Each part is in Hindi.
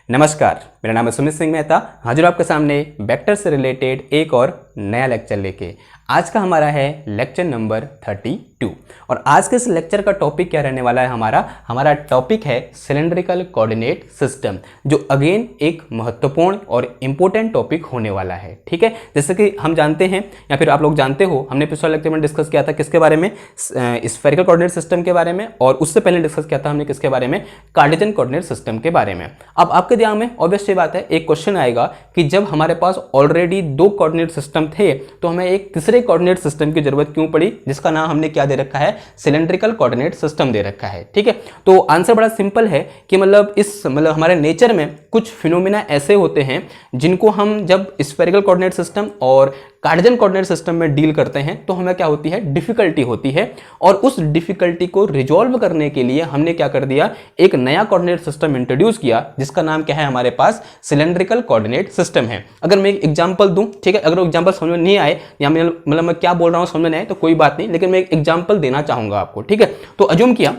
नमस्कार, मेरा नाम है सुमित सिंह मेहता। हाजिर आपके सामने वेक्टर से रिलेटेड एक और नया लेक्चर लेके। आज का हमारा है लेक्चर नंबर 32 और आज के इस लेक्चर का टॉपिक क्या रहने वाला है। हमारा टॉपिक है सिलेंड्रिकल कोऑर्डिनेट सिस्टम, जो अगेन एक महत्वपूर्ण और इम्पोर्टेंट टॉपिक होने वाला है। ठीक है, जैसे कि हम जानते हैं या फिर आप लोग जानते हो, हमने पिछले लेक्चर में डिस्कस किया था किसके बारे में, स्फेरिकल कोऑर्डिनेट सिस्टम के बारे में, और उससे पहले डिस्कस किया था हमने किसके बारे में, कार्टेशियन कोऑर्डिनेट सिस्टम के बारे में। अब आपके दिमाग में ऑब्वियस सी बात है, एक क्वेश्चन आएगा कि जब हमारे पास ऑलरेडी दो कोऑर्डिनेट सिस्टम थे तो हमें एक तीसरे कोऑर्डिनेट सिस्टम की जरूरत क्यों पड़ी, जिसका नाम हमने क्या दे रखा है, सिलेंड्रिकल कोऑर्डिनेट सिस्टम दे रखा है। ठीक है, तो आंसर बड़ा सिंपल है कि मतलब हमारे नेचर में कुछ फिनोमिना ऐसे होते हैं जिनको हम जब स्फेरिकल कोऑर्डिनेट सिस्टम और कार्टेशियन कोऑर्डिनेट सिस्टम में डील करते हैं तो हमें क्या होती है, डिफिकल्टी होती है। और उस डिफिकल्टी को रिजॉल्व करने के लिए हमने क्या कर दिया, एक नया कोऑर्डिनेट सिस्टम इंट्रोड्यूस किया, जिसका नाम क्या है, हमारे पास सिलेंड्रिकल कोऑर्डिनेट सिस्टम है। अगर मैं एक एग्जांपल दूं, ठीक है, अगर एग्जांपल समझ में नहीं आए या मतलब मैं क्या बोल रहा हूं समझ में नहीं आए तो कोई बात नहीं, लेकिन मैं एक एग्जांपल देना चाहूंगा आपको। ठीक है, तो अज्यूम किया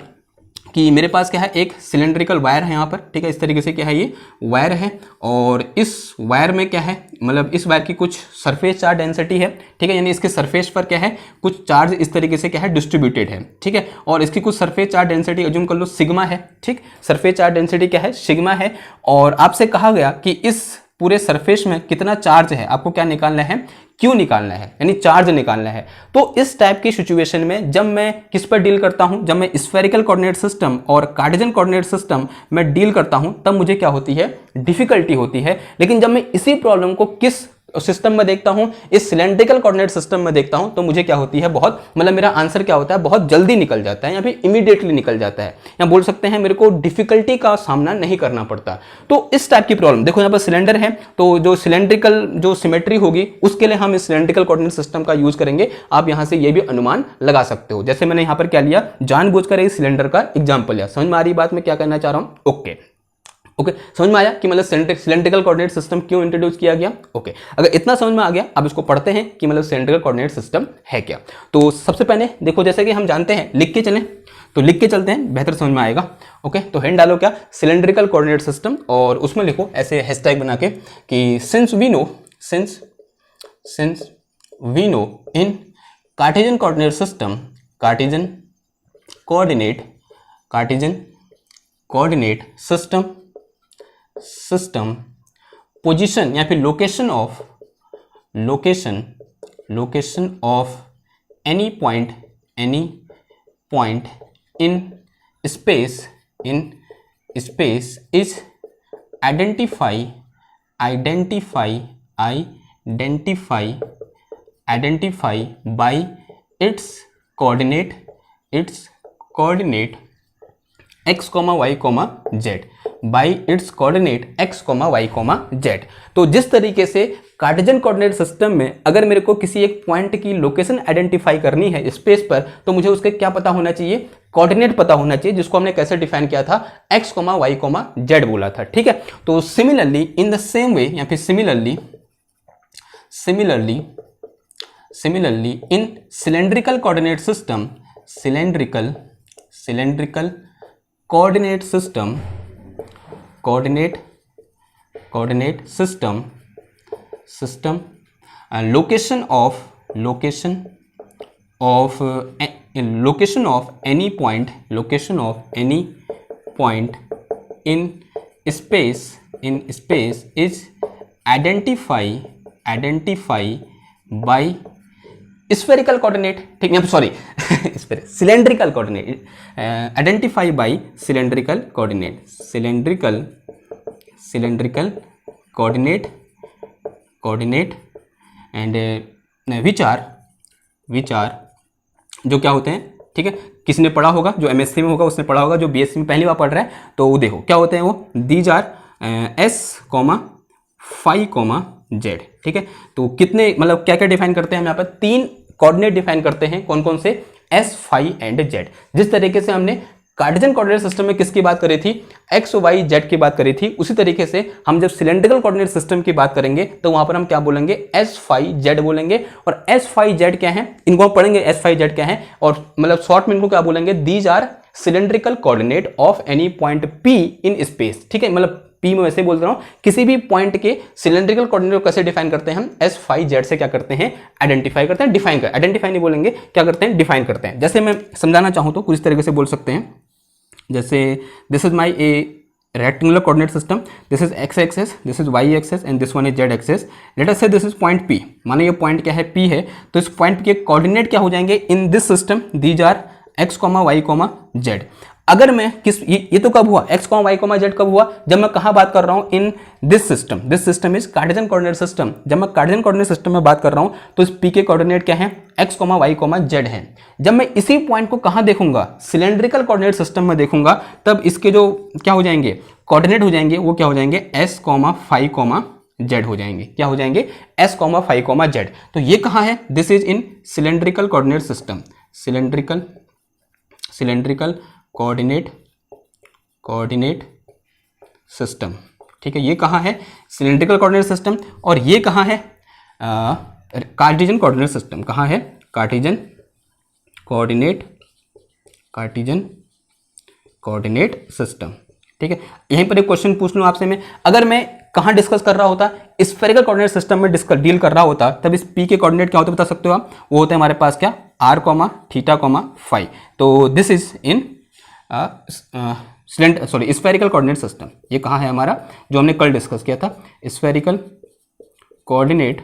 कि मेरे पास क्या है, एक सिलेंड्रिकल वायर है यहाँ पर। ठीक है, इस तरीके से क्या है, ये वायर है और इस वायर में क्या है, मतलब इस वायर की कुछ सरफेस चार्ज डेंसिटी है। ठीक है, यानी इसके सरफेस पर क्या है, कुछ चार्ज इस तरीके से क्या है, डिस्ट्रीब्यूटेड है। ठीक है, और इसकी कुछ सरफेस चार्ज डेंसिटी अज्यूम कर लो सिग्मा है। ठीक, सरफेस चार्ज डेंसिटी क्या है, सिग्मा है। और आपसे कहा गया कि इस पूरे सरफेस में कितना चार्ज है, आपको क्या निकालना है, क्यों निकालना है, यानी चार्ज निकालना है। तो इस टाइप की सिचुएशन में जब मैं किस पर डील करता हूं, जब मैं स्फेरिकल कोऑर्डिनेट सिस्टम और कार्टेशियन कोऑर्डिनेट सिस्टम में डील करता हूं, तब मुझे क्या होती है, डिफिकल्टी होती है। लेकिन जब मैं इसी प्रॉब्लम को किस सिस्टम में देखता हूं, इस सिलेंड्रिकल कोऑर्डिनेट सिस्टम में देखता हूं, तो मुझे क्या होती है, बहुत मतलब मेरा आंसर क्या होता है, बहुत जल्दी निकल जाता है या फिर इमीडिएटली निकल जाता है, या बोल सकते हैं मेरे को डिफिकल्टी का सामना नहीं करना पड़ता। तो इस टाइप की प्रॉब्लम देखो, यहाँ पर सिलेंडर है तो जो सिलेंड्रिकल जो सिमेट्री होगी उसके लिए हम इस सिलेंड्रिकल कोऑर्डिनेट सिस्टम का यूज करेंगे। आप यहां से ये भी अनुमान लगा सकते हो, जैसे मैंने यहां पर क्या लिया, जानबूझकर इस सिलेंडर का एग्जाम्पल लिया। समझ में आ रही बात मैं क्या करना चाह रहा हूं? ओके, समझ में आया कि मतलब सिलेंड्रिकल कोऑर्डिनेट सिस्टम क्यों इंट्रोड्यूस किया गया। ओके, अगर इतना समझ में आ गया, अब इसको पढ़ते हैं कि मतलब सिलेंड्रिकल कोऑर्डिनेट सिस्टम है क्या। तो सबसे पहले देखो, जैसे कि हम जानते हैं, लिख के चलें तो लिख के चलते हैं, बेहतर समझ में आएगा। ओके, तो हेड डालो क्या, सिलेंड्रिकल कोऑर्डिनेट सिस्टम, और उसमें लिखो ऐसे हैशटैग बना के कि since we know in Cartesian coordinate system, Cartesian coordinate system position या फिर location of any point in space is identify by its coordinate x, y, z, by its coordinate x, y, z। तो जिस तरीके से कार्टेशियन कोऑर्डिनेट सिस्टम में अगर मेरे को किसी एक पॉइंट की लोकेशन आइडेंटिफाई करनी है स्पेस पर, तो मुझे उसके क्या पता होना चाहिए, कोऑर्डिनेट पता होना चाहिए, जिसको हमने कैसे डिफाइन किया था, x, y, z बोला था। ठीक है, तो similarly in the same way या फिर similarly in cylindrical coordinate system, cylindrical coordinate system location of any point in space is identify by spherical coordinate. ठीक है, sorry cylindrical coordinate, identify by cylindrical coordinate and which are जो क्या होते हैं। ठीक है, किसी ने पढ़ा होगा, जो एमएससी में होगा उसने पढ़ा होगा, जो बीएससी में पहली बार पढ़ रहा है तो वो देखो क्या होते हैं, वो these are s, phi, z। ठीक है, तो कितने मतलब क्या क्या डिफाइन करते हैं हम यहाँ पर, 3 कोऑर्डिनेट डिफाइन करते हैं, कौन कौन से, s, phi एंड z। जिस तरीके से हमने कार्टेशियन कोऑर्डिनेट सिस्टम में किसकी बात करी थी, x, y, z की बात करी थी, उसी तरीके से हम जब सिलेंड्रिकल कोऑर्डिनेट सिस्टम की बात करेंगे तो वहां पर हम क्या बोलेंगे, s, phi, z बोलेंगे। और s, phi, z क्या है, इनको हम पढ़ेंगे s, phi, z क्या है, और मतलब शॉर्ट में इनको क्या बोलेंगे, these are cylindrical coordinate of any पॉइंट p इन स्पेस। ठीक है, मतलब पी में वैसे बोल रहा हूँ, किसी भी पॉइंट के सिलेंड्रिकल कोऑर्डिनेट को कैसे डिफाइन करते हैं हम, एस फाई जेड से क्या करते हैं, आइडेंटिफाई करते हैं, डिफाइन कर, आइडेंटिफाई नहीं बोलेंगे, क्या करते हैं, डिफाइन करते हैं। जैसे मैं समझाना चाहूँ तो कुछ तरीके से बोल सकते हैं, जैसे this is my A rectangular coordinate system, this is x axis, this is y axis and this one is z axis. Let us say this is point P, मानो ये पॉइंट क्या है, P है, तो इस पॉइंट के कोऑर्डिनेट क्या हो जाएंगे, in this system these are x, y, z। अगर मैं ये तो कब हुआ, x, y, z कब हुआ, जब मैं कहाँ बात कर रहा हूँ, इन this system is Cartesian coordinate system. जब मैं कार्टेशियन कोऑर्डिनेट सिस्टम में बात कर रहा हूँ तो इस P के कोऑर्डिनेट क्या है, x, y, z है। जब मैं इसी पॉइंट को कहाँ देखूंगा, सिलेंड्रिकल कोऑर्डिनेट सिस्टम में देखूंगा, तब इसके जो क्या हो जाएंगे, कोऑर्डिनेट हो जाएंगे, वो क्या हो जाएंगे, s, फाई, z हो जाएंगे, क्या हो जाएंगे, s, फाई, z। तो ये कहाँ है, this is in cylindrical coordinate system, cylindrical coordinate system, ठीक है। ये कहाँ है, सिलेंड्रिकल कोऑर्डिनेट सिस्टम, और ये कहाँ है, कार्टेशियन कोऑर्डिनेट सिस्टम। कहाँ है, कार्टेशियन कोऑर्डिनेट सिस्टम, ठीक है। यहीं पर एक क्वेश्चन पूछ लूँ आपसे मैं, अगर मैं कहाँ डिस्कस कर रहा होता, स्फेरिकल कोऑर्डिनेट सिस्टम में डील कर रहा होता, तब इस P के कोऑर्डिनेट क्या होते बता सकते हो आप, वो होते हैं हमारे पास क्या, r, थीटा, फाई। तो this is in spherical coordinate system. ये कहाँ है हमारा, जो हमने कल डिस्कस किया था, स्फेरिकल कोऑर्डिनेट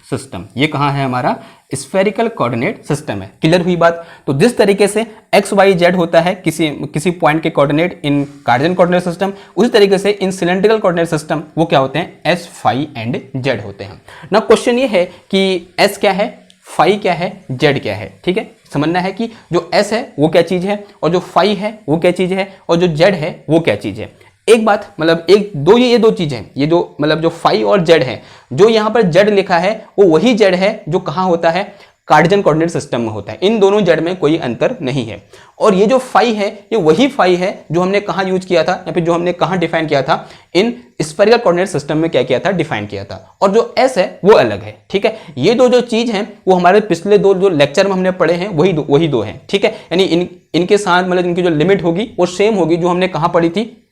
सिस्टम। ये कहाँ है हमारा, स्फेरिकल कोऑर्डिनेट सिस्टम है। क्लियर हुई बात। तो जिस तरीके से एक्स वाई जेड होता है किसी पॉइंट के coordinate in Cartesian coordinate system, उसी तरीके से इन सिलेंड्रिकल कोऑर्डिनेट सिस्टम वो क्या होते हैं, एस, फाई एंड जेड होते हैं। ना क्वेश्चन ये है कि एस क्या है, फाई क्या है, जेड क्या है, ठीक है। समझना है कि जो एस है वो क्या चीज है, और जो फाई है वो क्या चीज है, और जो जेड है वो क्या चीज है। एक बात मतलब ये दो चीजें, ये जो मतलब जो फाई और जेड है, जो यहाँ पर जेड लिखा है वो वही जेड है जो कहाँ होता है, कार्टेशियन कोऑर्डिनेट सिस्टम में होता है। इन दोनों जेड में कोई अंतर नहीं है। और ये जो फाई है ये वही फाई है जो हमने कहाँ यूज किया था, या फिर जो हमने कहाँ डिफाइन किया था, इन स्फेरिकल कोऑर्डिनेट सिस्टम में क्या किया था, डिफाइन किया था। और जो एस है वो अलग है, ठीक है। ये दो जो चीज हैं वो हमारे पिछले दो जो लेक्चर में हमने पढ़े हैं वही दो हैं, ठीक है। यानी इनके साथ मतलब इनकी जो लिमिट होगी वो सेम होगी जो हमने कहाँ पढ़ी थी,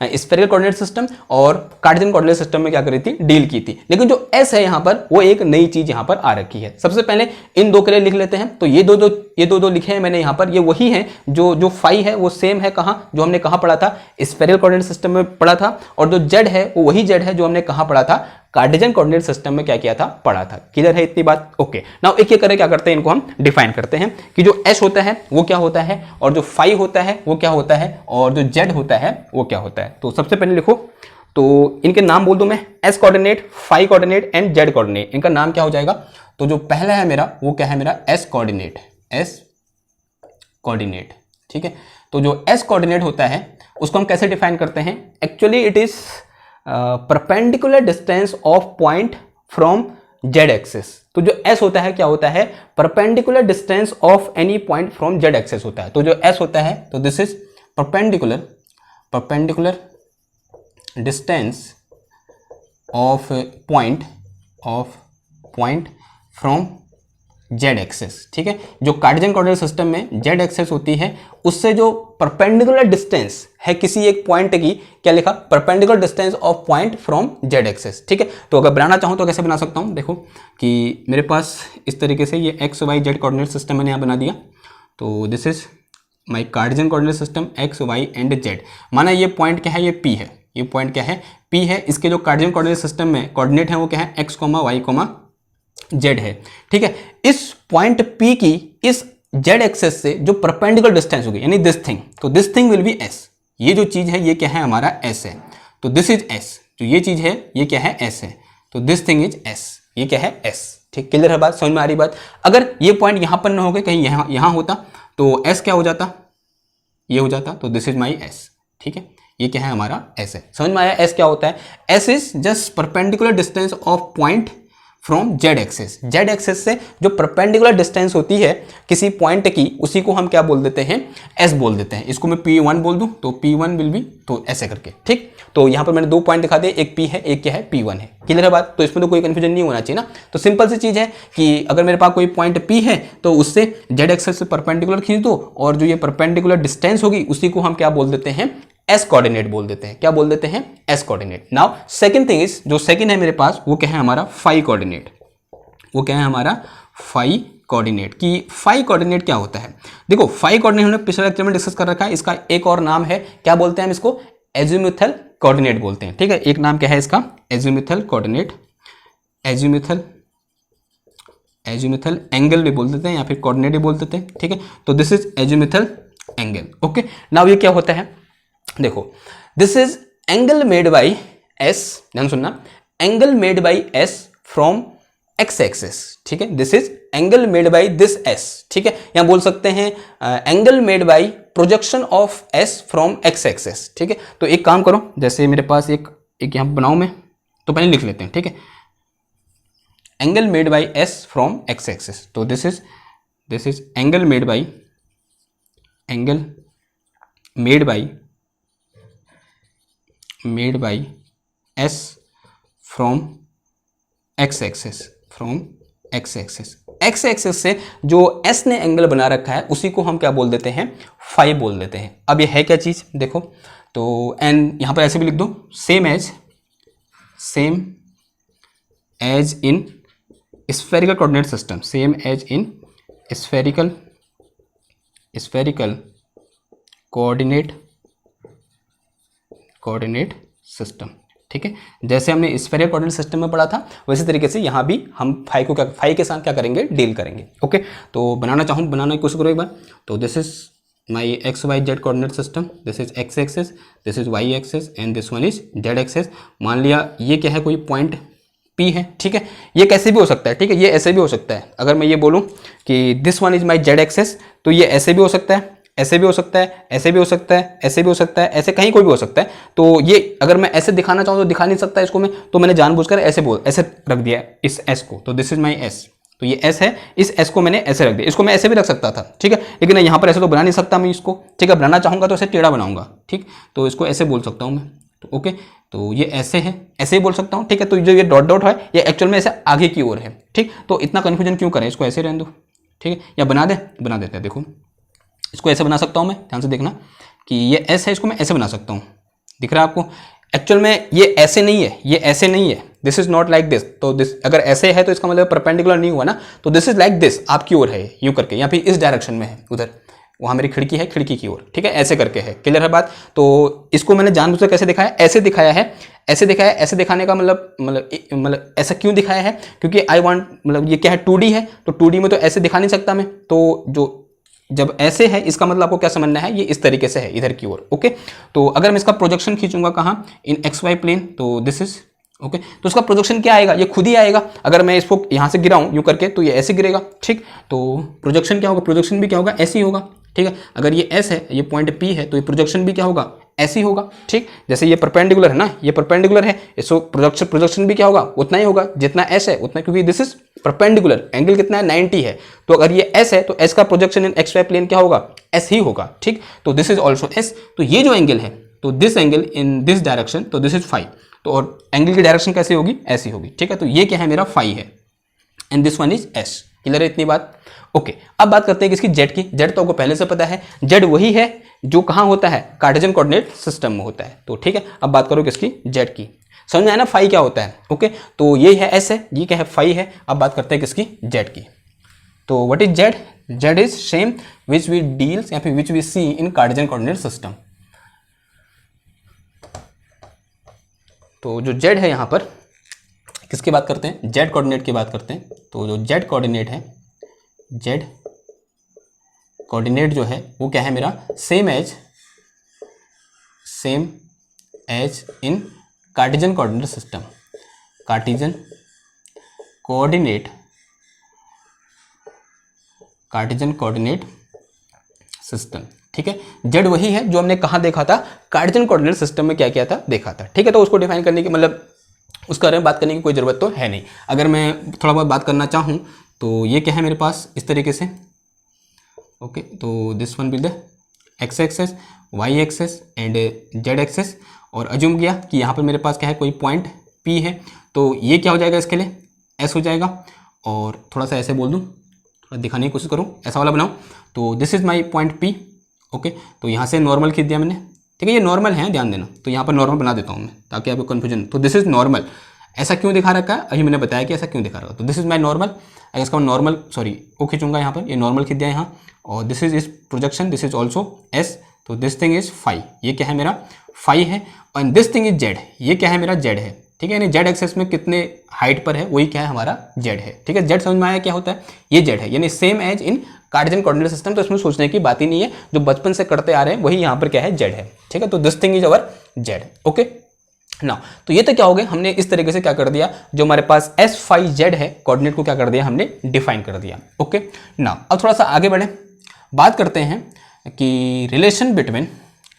स्फेरिकल कोऑर्डिनेट सिस्टम और कार्टेशियन कोऑर्डिनेट सिस्टम में क्या करी थी, डील की थी। लेकिन जो एस है यहाँ पर वो एक नई चीज यहाँ पर आ रखी है। सबसे पहले इन दो के लिए लिख लेते हैं। तो ये दो लिखे हैं मैंने यहाँ पर, ये वही है जो फाई है वो सेम है कहाँ, जो हमने कहाँ पढ़ा था, स्फेरिकल कोऑर्डिनेट सिस्टम में पढ़ा था। और जो जेड है वो वही जेड है जो हमने कहाँ पढ़ा था, कार्टेशियन कोऑर्डिनेट सिस्टम में क्या किया था, पढ़ा था। क्लियर है इतनी बात, ओके। नाउ एक करे क्या करते हैं, इनको हम डिफाइन करते हैं कि जो एस होता है वो क्या होता है, और जो फाई होता है वो क्या होता है, और जो जेड होता है वो क्या होता है। तो सबसे पहले लिखो, तो इनके नाम बोल दूं मैं, s coordinate, phi coordinate and z coordinate. इनका नाम क्या हो जाएगा, तो जो पहला है मेरा वो क्या है, मेरा एस कोऑर्डिनेट, ठीक है। तो जो एस कोऑर्डिनेट होता है उसको हम कैसे डिफाइन करते हैं, actually it is perpendicular distance of point from Z axis. तो जो एस होता है क्या होता है, perpendicular distance of any point from Z axis होता है। तो जो एस होता है, तो this is perpendicular distance of point from Z axis, ठीक है। जो कार्टेशियन कोऑर्डिनेट सिस्टम में जेड एक्सिस होती है उससे जो परपेंडिकुलर डिस्टेंस है किसी एक पॉइंट की, क्या लिखा, perpendicular distance of point from Z axis, ठीक है। तो अगर बनाना चाहूँ तो कैसे बना सकता हूँ, देखो कि मेरे पास इस तरीके से ये x Y Z coordinate system मैंने यहाँ बना दिया। तो this is my Cartesian coordinate system x Y and z. माना ये पॉइंट क्या है, ये पी है, ये पॉइंट क्या है, पी है। इसके जो कार्टेशियन कोऑर्डिनेट सिस्टम में कोऑर्डिनेट है वो क्या है, एक्स, वाई, जेड है, ठीक है। इस पॉइंट P की इस जेड एक्सेस से जो परपेंडिकुलर डिस्टेंस होगी, यानी दिस थिंग, तो this thing will be S। ये जो चीज है ये क्या है, हमारा S है। तो दिस इज S, जो ये चीज है ये क्या है, S है। तो दिस थिंग इज S, ये क्या है, S, ठीक। क्लियर है बात, समझ में आ रही बात। अगर ये पॉइंट यहां पर ना हो गए, कहीं यहां होता तो S क्या हो जाता, ये हो जाता। तो दिस इज माई S, ठीक है। ये क्या है, हमारा S है। समझ में आया S क्या होता है, S is just perpendicular distance of point from Z axis. Z axis से जो परपेंडिकुलर डिस्टेंस होती है किसी पॉइंट की, उसी को हम क्या बोल देते हैं, एस बोल देते हैं। इसको मैं P1 बोल दूं तो P1 विल बी, तो ऐसे करके, ठीक। तो यहाँ पर मैंने दो पॉइंट दिखा दिए, एक P है, एक क्या है, P1 है। क्लियर है बात। तो इसमें तो कोई कंफ्यूजन नहीं होना चाहिए ना। तो सिंपल सी चीज है कि अगर मेरे पास कोई पॉइंट P है तो उससे जेड एक्सिस से परपेंडिकुलर खींच दो, और जो ये परपेंडिकुलर डिस्टेंस होगी उसी को हम क्या बोल देते हैं, एस कोऑर्डिनेट बोल देते हैं। क्या बोल देते हैं? S coordinate. Now second thing is, जो सेकंड है मेरे पास वो क्या है हमारा? Phi coordinate. वो क्या है हमारा? Phi coordinate. कि फाई कोऑर्डिनेट क्या होता है? देखो फाई कोऑर्डिनेट हमने पिछले लेक्चर में डिस्कस कर रखा है। इसका एक और नाम है, क्या बोलते हैं हम इसको? एजीमुथल कोऑर्डिनेट बोलते हैं। ठीक है, एक नाम क्या है इसका? Azimuthal coordinate. एजीमुथल एंगल भी बोल देते हैं या फिर कोऑर्डिनेट भी बोल देते हैं। ठीक है, तो this is azimuthal angle. Okay, now ये क्या होता है? देखो, this is angle made by S, ध्यान सुनना, angle made by S from X axis. ठीक है, this is angle made by this S. ठीक है, यहां बोल सकते हैं angle made bye projection of S from X axis. ठीक है, तो एक काम करो, जैसे मेरे पास एक यहां बनाऊं मैं, तो पहले लिख लेते हैं। ठीक है, angle made by S from X axis, तो this is angle made by S from X axis. X axis से जो एस ने एंगल बना रखा है उसी को हम क्या बोल देते हैं? फाई बोल देते हैं। अब ये है क्या चीज? देखो, तो एंड यहां पर ऐसे भी लिख दो, same as in spherical coordinate system, same as in spherical coordinate system. ठीक है, जैसे हमने स्फेरिकल कोऑर्डिनेट सिस्टम में पढ़ा था वैसे तरीके से यहाँ भी हम फाई के साथ क्या करेंगे? डील करेंगे। ओके, तो बनाने की कोशिश करो एक बार। तो this is my x Y Z coordinate system, this is x axis, this is y axis and this one is z axis. मान लिया ये क्या है? कोई पॉइंट P है। ठीक है, ये कैसे भी हो सकता है। ठीक है, ये ऐसे भी हो सकता है। अगर मैं ये बोलूँ कि this one is my Z axis, तो ये ऐसे भी हो सकता है, ऐसे भी हो सकता है, ऐसे भी हो सकता है, ऐसे भी हो सकता है, ऐसे कहीं कोई भी हो सकता है। तो ये अगर मैं ऐसे दिखाना चाहूँ तो दिखा नहीं सकता इसको मैं, तो मैंने जानबूझकर ऐसे रख दिया इस एस को। तो दिस इज माई एस, तो ये एस है, इस एस को मैंने ऐसे रख दिया। इसको मैं ऐसे भी रख सकता था, ठीक है, लेकिन यहाँ पर ऐसे तो बना नहीं सकता मैं इसको। ठीक है, बनाना चाहूँगा तो ऐसे टेढ़ा बनाऊंगा। ठीक, तो इसको ऐसे बोल सकता हूँ मैं। तो ओके, तो ये ऐसे है, ऐसे ही बोल सकता हूँ। ठीक है, तो जो ये डॉट डॉट है ये एक्चुअल में ऐसे आगे की ओर है। ठीक, तो इतना कन्फ्यूजन क्यों करें, इसको ऐसे रहने दो। ठीक है, या बना देते हैं। देखो, इसको ऐसे बना सकता हूं मैं, ध्यान से देखना कि ये एस है, इसको मैं ऐसे बना सकता हूं। दिख रहा है आपको? एक्चुअल में ये ऐसे नहीं है, ये ऐसे नहीं है, this is not like this. तो दिस अगर ऐसे है तो इसका मतलब परपेंडिकुलर नहीं हुआ ना, तो दिस इज लाइक दिस, आपकी ओर है यूं करके, या फिर इस डायरेक्शन में है, उधर वहां मेरी खिड़की है, खिड़की की ओर। ठीक है, ऐसे करके है। क्लियर है बात? तो इसको मैंने जानबूझकर कैसे दिखाया? ऐसे दिखाया है, ऐसे दिखाया है। ऐसे दिखाने का मतलब ऐसा क्यों दिखाया है? क्योंकि आई वांट, मतलब ये क्या है? 2D है, तो 2D में तो ऐसे दिखा नहीं सकता मैं। तो जो जब ऐसे है इसका मतलब आपको क्या समझना है? ये इस तरीके से है, इधर की ओर। ओके, तो अगर मैं इसका प्रोजेक्शन खींचूंगा कहाँ? इन एक्स वाई प्लेन, तो दिस इज ओके, तो इसका प्रोजेक्शन क्या आएगा? ये खुद ही आएगा। अगर मैं इसको यहाँ से गिराऊं यूं करके तो ये ऐसे गिरेगा। ठीक, तो प्रोजेक्शन क्या होगा? प्रोजेक्शन भी क्या होगा? ऐसे ही होगा। ठीक है, अगर ये एस है, ये पॉइंट पी है, तो ये प्रोजेक्शन भी क्या होगा? ऐसे ही होगा। ठीक, जैसे ये परपेंडिकुलर है ना, ये परपेंडिकुलर है, इसको प्रोजेक्शन भी क्या होगा? उतना ही होगा जितना एस है उतना, क्योंकि दिस इज परपेंडिकुलर। एंगल कितना है? 90 है। तो अगर ये एस है तो एस का projection in x y plane क्या होगा? एस ही होगा। ठीक, तो दिस इज ऑल्सो एस। तो ये जो एंगल है, तो this angle in this direction, तो दिस इज फाई। तो और एंगल की डायरेक्शन कैसी होगी? ऐसी होगी। ठीक है, तो ये क्या है? मेरा फाई है and this one is S. Clear है इतनी बात? ओके, अब बात करते हैं किसकी? जेड की। जेड तो आपको पहले से पता है, जेड वही है जो कहाँ होता है? कार्टेशियन कोऑर्डिनेट सिस्टम में होता है। तो ठीक है, अब बात करो किसकी? जेड की। समझ में आया ना फाई क्या होता है? ओके, तो ये है एस है, ये क्या है? फाई है। अब बात करते हैं किसकी? जेड की। तो what is Z? Z is same which we deals या फिर which we see in Cartesian coordinate system. तो जो जेड है यहाँ पर किसकी बात करते हैं? जेड कोऑर्डिनेट की बात करते हैं। तो जो जेड कोऑर्डिनेट है, जेड कोऑर्डिनेट जो है वो क्या है मेरा? Same as in Cartesian coordinate system. Cartesian coordinate system. ठीक है, जेड वही है जो हमने कहाँ देखा था? कार्टेशियन कोऑर्डिनेट सिस्टम में क्या किया था? देखा था। ठीक है, तो उसको डिफाइन करने की मतलब उसके बारे में बात करने की कोई ज़रूरत तो है नहीं। अगर मैं थोड़ा बहुत बात करना चाहूँ तो ये क्या है मेरे पास? इस तरीके से। ओके, तो this one will the x access, y access and z axes, और अज्यूम किया कि यहाँ पर मेरे पास क्या है? कोई पॉइंट P है। तो ये क्या हो जाएगा इसके लिए? S हो जाएगा। और थोड़ा सा ऐसे बोल दूँ, थोड़ा दिखाने की कोशिश करूँ, ऐसा वाला बनाऊँ। तो this is my point P। Okay, तो यहाँ से नॉर्मल खींच दिया मैंने। ठीक है, ये नॉर्मल है, ध्यान देना। तो यहाँ पर नॉर्मल बना देता हूँ मैं ताकि आपको कन्फ्यूजन। तो दिस इज नॉर्मल, ऐसा क्यों दिखा रखा है, अभी मैंने बताया कि ऐसा क्यों दिखा रखा है। तो दिस इज माई नॉर्मल, अगर इसका नॉर्मल सॉरी वो खींचूंगा यहाँ पर, ये नॉर्मल खींच दिया यहाँ, और this is projection, this is also S, तो दिस थिंग इज फाई, ये क्या है मेरा फाई है, और दिस थिंग इज जेड, ये क्या है मेरा जेड है, ठीक है। यानी जेड एक्सेस में कितने हाइट पर है वही क्या है हमारा जेड है, ठीक है। जेड समझ में आया क्या होता है, ये जेड है, यानी same as in Cartesian coordinate system. तो इसमें सोचने की बात ही नहीं है, जो बचपन से करते आ रहे हैं वही यहाँ पर क्या है जेड है, ठीक है। तो this thing is our Z, okay ना। तो ये तो क्या हो गया, हमने इस तरीके से क्या कर दिया, जो हमारे पास एस फाई जेड है कोऑर्डिनेट को क्या कर दिया हमने डिफाइन कर दिया, ओके ना। अब थोड़ा सा आगे बढ़े, बात करते हैं कि रिलेशन बिटवीन,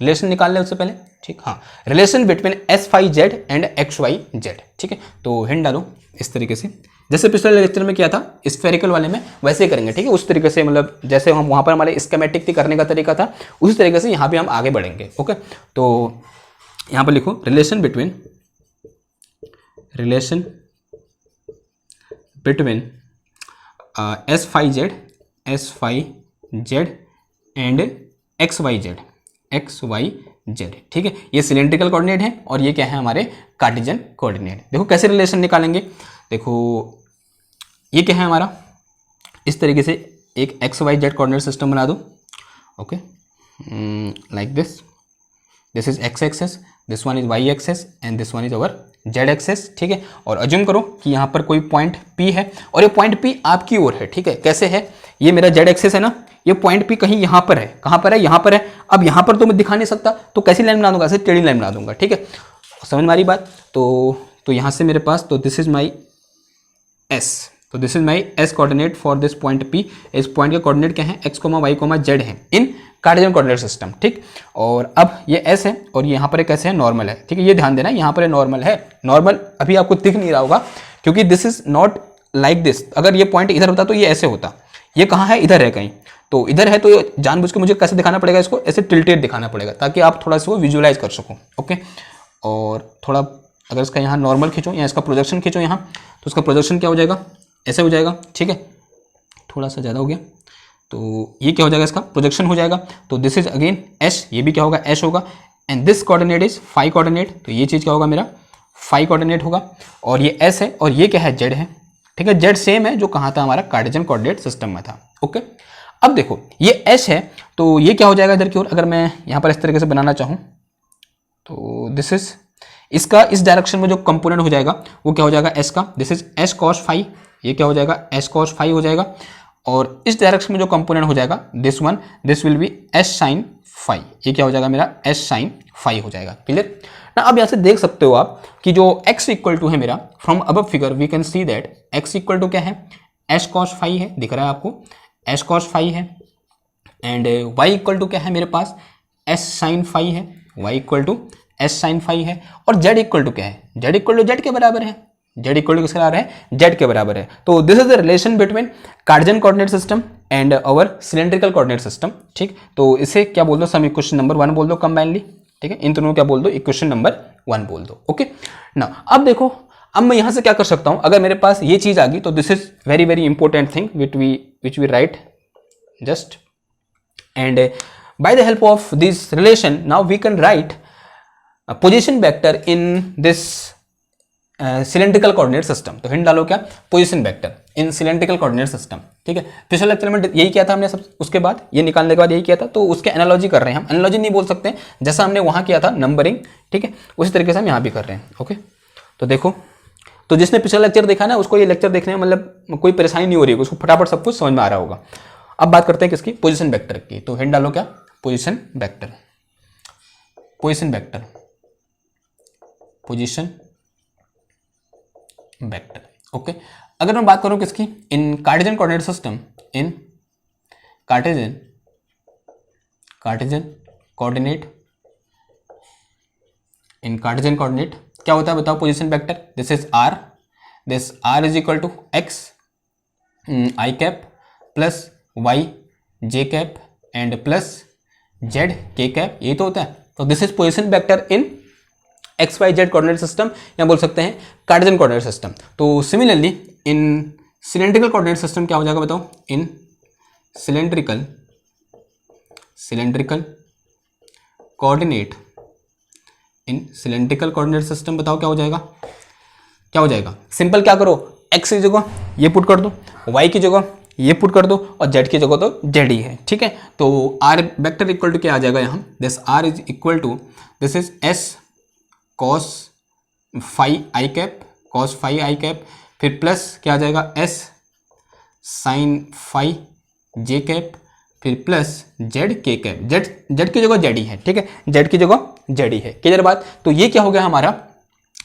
रिलेशन निकाल लें उससे पहले, ठीक, हाँ, relation between s phi z and x Y z, ठीक है। तो हिंट डालो इस तरीके से, जैसे पिछले लेक्चर में किया था स्फेरिकल वाले में, वैसे ही करेंगे, ठीक है। उस तरीके से मतलब जैसे हम वहाँ पर हमारे स्कीमेटिक थी करने का तरीका था, उसी तरीके से यहाँ भी हम आगे बढ़ेंगे, ओके। तो यहाँ पर लिखो relation between s phi z and x Y z, ठीक है। ये सिलेंड्रिकल कोऑर्डिनेट है और ये क्या है हमारे कार्टेशियन कोऑर्डिनेट। देखो कैसे रिलेशन निकालेंगे, देखो ये क्या है हमारा, इस तरीके से एक x Y Z coordinate system बना दो, okay, like this is x access, this one is y access and this one is our z access, ठीक है। और अज्यूम करो कि यहाँ पर कोई पॉइंट P है और ये पॉइंट P आपकी ओर है, ठीक है। कैसे है, ये मेरा जेड एक्सेस है ना, ये पॉइंट P कहीं यहाँ पर है, कहाँ पर है, यहाँ पर है। अब यहाँ पर तो मैं दिखा नहीं सकता, तो कैसी लाइन बना दूंगा, ऐसे टेढ़ी लाइन बना दूंगा, ठीक है। समझ में आ रही बात। तो यहाँ से मेरे पास, तो दिस इज माई एस, तो this is my s coordinate for this point P। इस पॉइंट के कोऑर्डिनेट क्या है, x comma Y comma z है इन कार्टेशियन कोऑर्डिनेट सिस्टम, ठीक। और अब ये एस है और यहाँ पर एक ऐसे है नॉर्मल है, ठीक है। ये ध्यान देना, यहाँ पर नॉर्मल है, नॉर्मल अभी आपको दिख नहीं रहा होगा क्योंकि this is not like this. अगर ये पॉइंट इधर होता तो ये ऐसे होता, ये कहाँ है, इधर है कहीं, तो इधर है, तो ये जानबूझ के मुझे कैसे दिखाना पड़ेगा, इसको ऐसे टिल्टेड दिखाना पड़ेगा ताकि आप थोड़ा सा विजुअलाइज कर सको, ओके। और थोड़ा अगर इसका यहाँ नॉर्मल खींचो या इसका प्रोजेक्शन खींचो यहाँ, तो उसका प्रोजेक्शन क्या हो जाएगा, ऐसे हो जाएगा, ठीक है। थोड़ा सा ज़्यादा हो गया, तो ये क्या हो जाएगा, इसका प्रोजेक्शन हो जाएगा। तो दिस इज अगेन एस, ये भी क्या होगा एस होगा, and this coordinate is phi coordinate, तो ये चीज़ क्या होगा मेरा फाई कोऑर्डिनेट होगा। और ये एस है और ये क्या है जेड है, ठीक है। जेड सेम है जो कहाँ था हमारा कार्टेशियन कोऑर्डिनेट सिस्टम में था, ओके। अब देखो ये एस है, तो ये क्या हो जाएगा इधर की ओर, अगर मैं यहाँ पर इस तरीके से बनाना चाहूँ, तो दिस इज इसका इस डायरेक्शन में जो कंपोनेंट हो जाएगा वो क्या हो जाएगा एस का, this is S cos phi, ये क्या हो जाएगा एस कॉस फाई हो जाएगा। और इस डायरेक्शन में जो कंपोनेंट हो जाएगा this one, this will be s sine phi, ये क्या हो जाएगा मेरा एस साइन फाई हो जाएगा, क्लियर ना। अब यहाँ से देख सकते हो आप कि जो x इक्वल टू है मेरा, from above figure we can see that x equal to क्या है एस कॉस फाई है, दिख रहा है आपको एस कॉस फाई है, एंड y इक्वल टू क्या है मेरे पास एस साइन फाई है, y equal to s sine phi है। और z इक्वल टू क्या है, z इक्वल टू जेड के बराबर है, z इक्वल टू किसके बराबर है, जेड के बराबर है। तो this is the relation between Cartesian coordinate system and our cylindrical coordinate system, ठीक। तो इसे क्या बोल दो, सम इक्वेशन नंबर 1 बोल दो कंबाइनली, ठीक है। इन दोनों क्या बोल दो, इक्वेशन नंबर 1 बोल दो, ओके ना। अब देखो, अब मैं यहां से क्या कर सकता हूं, अगर मेरे पास ये चीज आ गई, तो this is very very important thing which we write just, and by the help of this relation now we can write position vector in this cylindrical coordinate system. तो हिंट डालो क्या, position vector in cylindrical coordinate system, ठीक है। पिछले लेक्चर में यही किया था हमने सब, उसके बाद ये निकालने के बाद यही किया था, तो उसके एनालॉजी कर रहे हैं हम, एनालॉजी नहीं बोल सकते, जैसा हमने वहां किया था नंबरिंग, ठीक है, उसी तरीके से हम यहाँ भी कर रहे हैं, ओके। तो देखो, तो जिसने पिछला लेक्चर देखा ना उसको ये लेक्चर देखने में मतलब कोई परेशानी नहीं हो रही है, उसको फटाफट सब कुछ समझ में आ रहा होगा। अब बात करते हैं किसकी, पोजिशन वेक्टर की। तो हिंट डालो क्या, position vector, position vector, position vector, okay. अगर मैं बात करूं किसकी, in Cartesian coordinate system, in Cartesian coordinate, in Cartesian coordinate क्या होता है बताओ, position vector, this is r, this r is equal to x I cap plus y J cap and plus z के कैप, ये तो होता है। तो this is position vector in x Y Z coordinate system, या बोल सकते हैं कार्टेशियन कोऑर्डिनेट सिस्टम। तो similarly in cylindrical coordinate system क्या हो जाएगा बताओ, इन सिलेंड्रिकल कोऑर्डिनेट इन सिलेंड्रिकल कोऑर्डिनेट सिस्टम, बताओ क्या हो जाएगा, क्या हो जाएगा। सिंपल क्या करो, x की जगह ये पुट कर दो, y की जगह ये पुट कर दो और z की जगह तो z ही है, ठीक है। तो r वेक्टर इक्वल टू क्या आ जाएगा यहाँ, this r is equal to this is s cos phi I cap, cos phi I cap, फिर प्लस क्या आ जाएगा s sin phi j cap, फिर plus z k cap, z की जगह z ही है, ठीक है, z की जगह z ही है। क्लियर बात। तो ये क्या हो गया हमारा,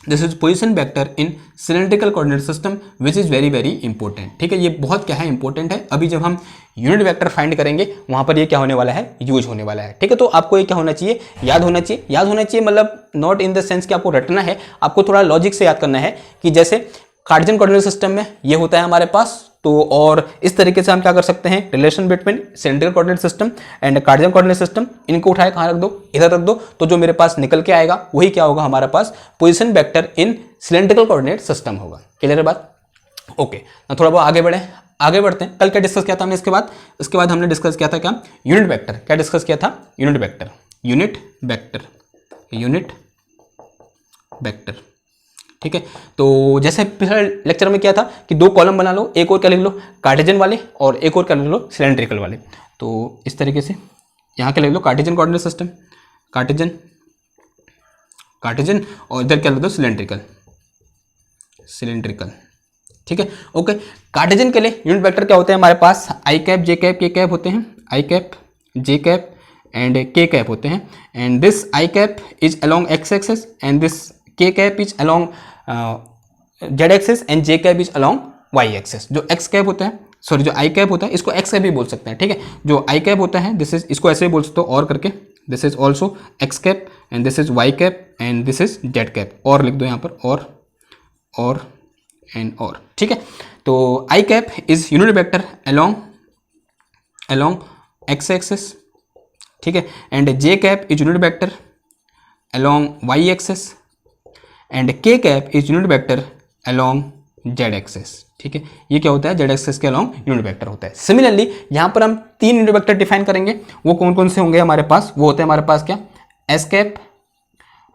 this is position vector in cylindrical coordinate system which is very very important, ठीक है। ये बहुत क्या है, इंपॉर्टेंट है। अभी जब हम यूनिट वेक्टर फाइंड करेंगे वहां पर ये क्या होने वाला है, यूज होने वाला है, ठीक है। तो आपको ये क्या होना चाहिए, याद होना चाहिए। याद होना चाहिए मतलब नॉट इन द सेंस कि आपको रटना है, आपको थोड़ा लॉजिक से याद करना है कि जैसे कार्टेशियन कोऑर्डिनेट सिस्टम में ये होता है हमारे पास, तो और इस तरीके से हम क्या कर सकते हैं, relation between cylindrical coordinate system and Cartesian coordinate system, इनको उठाए कहाँ रख दो, इधर रख दो, तो जो मेरे पास निकल के आएगा वही क्या होगा हमारे पास, position vector in cylindrical coordinate system होगा। क्लियर है बात। ओके, तो थोड़ा बहुत आगे बढ़ते हैं। कल क्या डिस्कस किया था हमने, इसके बाद हमने डिस्कस किया था क्या, यूनिट वेक्टर। क्या डिस्कस किया था, यूनिट वेक्टर, ठीक है। तो जैसे पिछले लेक्चर में क्या था कि दो कॉलम बना लो, एक और क्या लिख लो कार्टेशियन वाले और एक और क्या लिख लो सिलेंड्रिकल वाले। तो इस तरीके से यहाँ क्या लिख लो, कार्टेशियन कोऑर्डिनेट सिस्टम, कार्टेशियन और इधर क्या लिख दो सिलेंड्रिकल, ठीक है। ओके, कार्टेशियन के लिए यूनिट वेक्टर क्या होते हैं हमारे पास, I cap J cap K cap होते हैं, I cap J cap and K cap होते हैं, and this I cap is along X axis and this K cap is along Z axis and J cap is along Y axis. जो एक्स कैप होता है, सॉरी जो आई कैप होता है, इसको एक्स कैप भी बोल सकते हैं, ठीक है। जो आई कैप होता है दिस इज, इसको ऐसे भी बोल सकते हो और करके, this is also x cap and this is Y cap and this is Z cap, और लिख दो यहाँ पर और एंड और, ठीक है। तो I cap is unit vector along X axis, ठीक है, and J cap is unit vector along Y axis and K cap is unit vector along Z axis, ठीक है। ये क्या होता है, जेड एक्सिस के अलोंग यूनिट वेक्टर होता है। सिमिलरली यहाँ पर हम 3 यूनिट वेक्टर डिफाइन करेंगे, वो कौन कौन से होंगे हमारे पास, वो होते हैं हमारे पास क्या, S cap,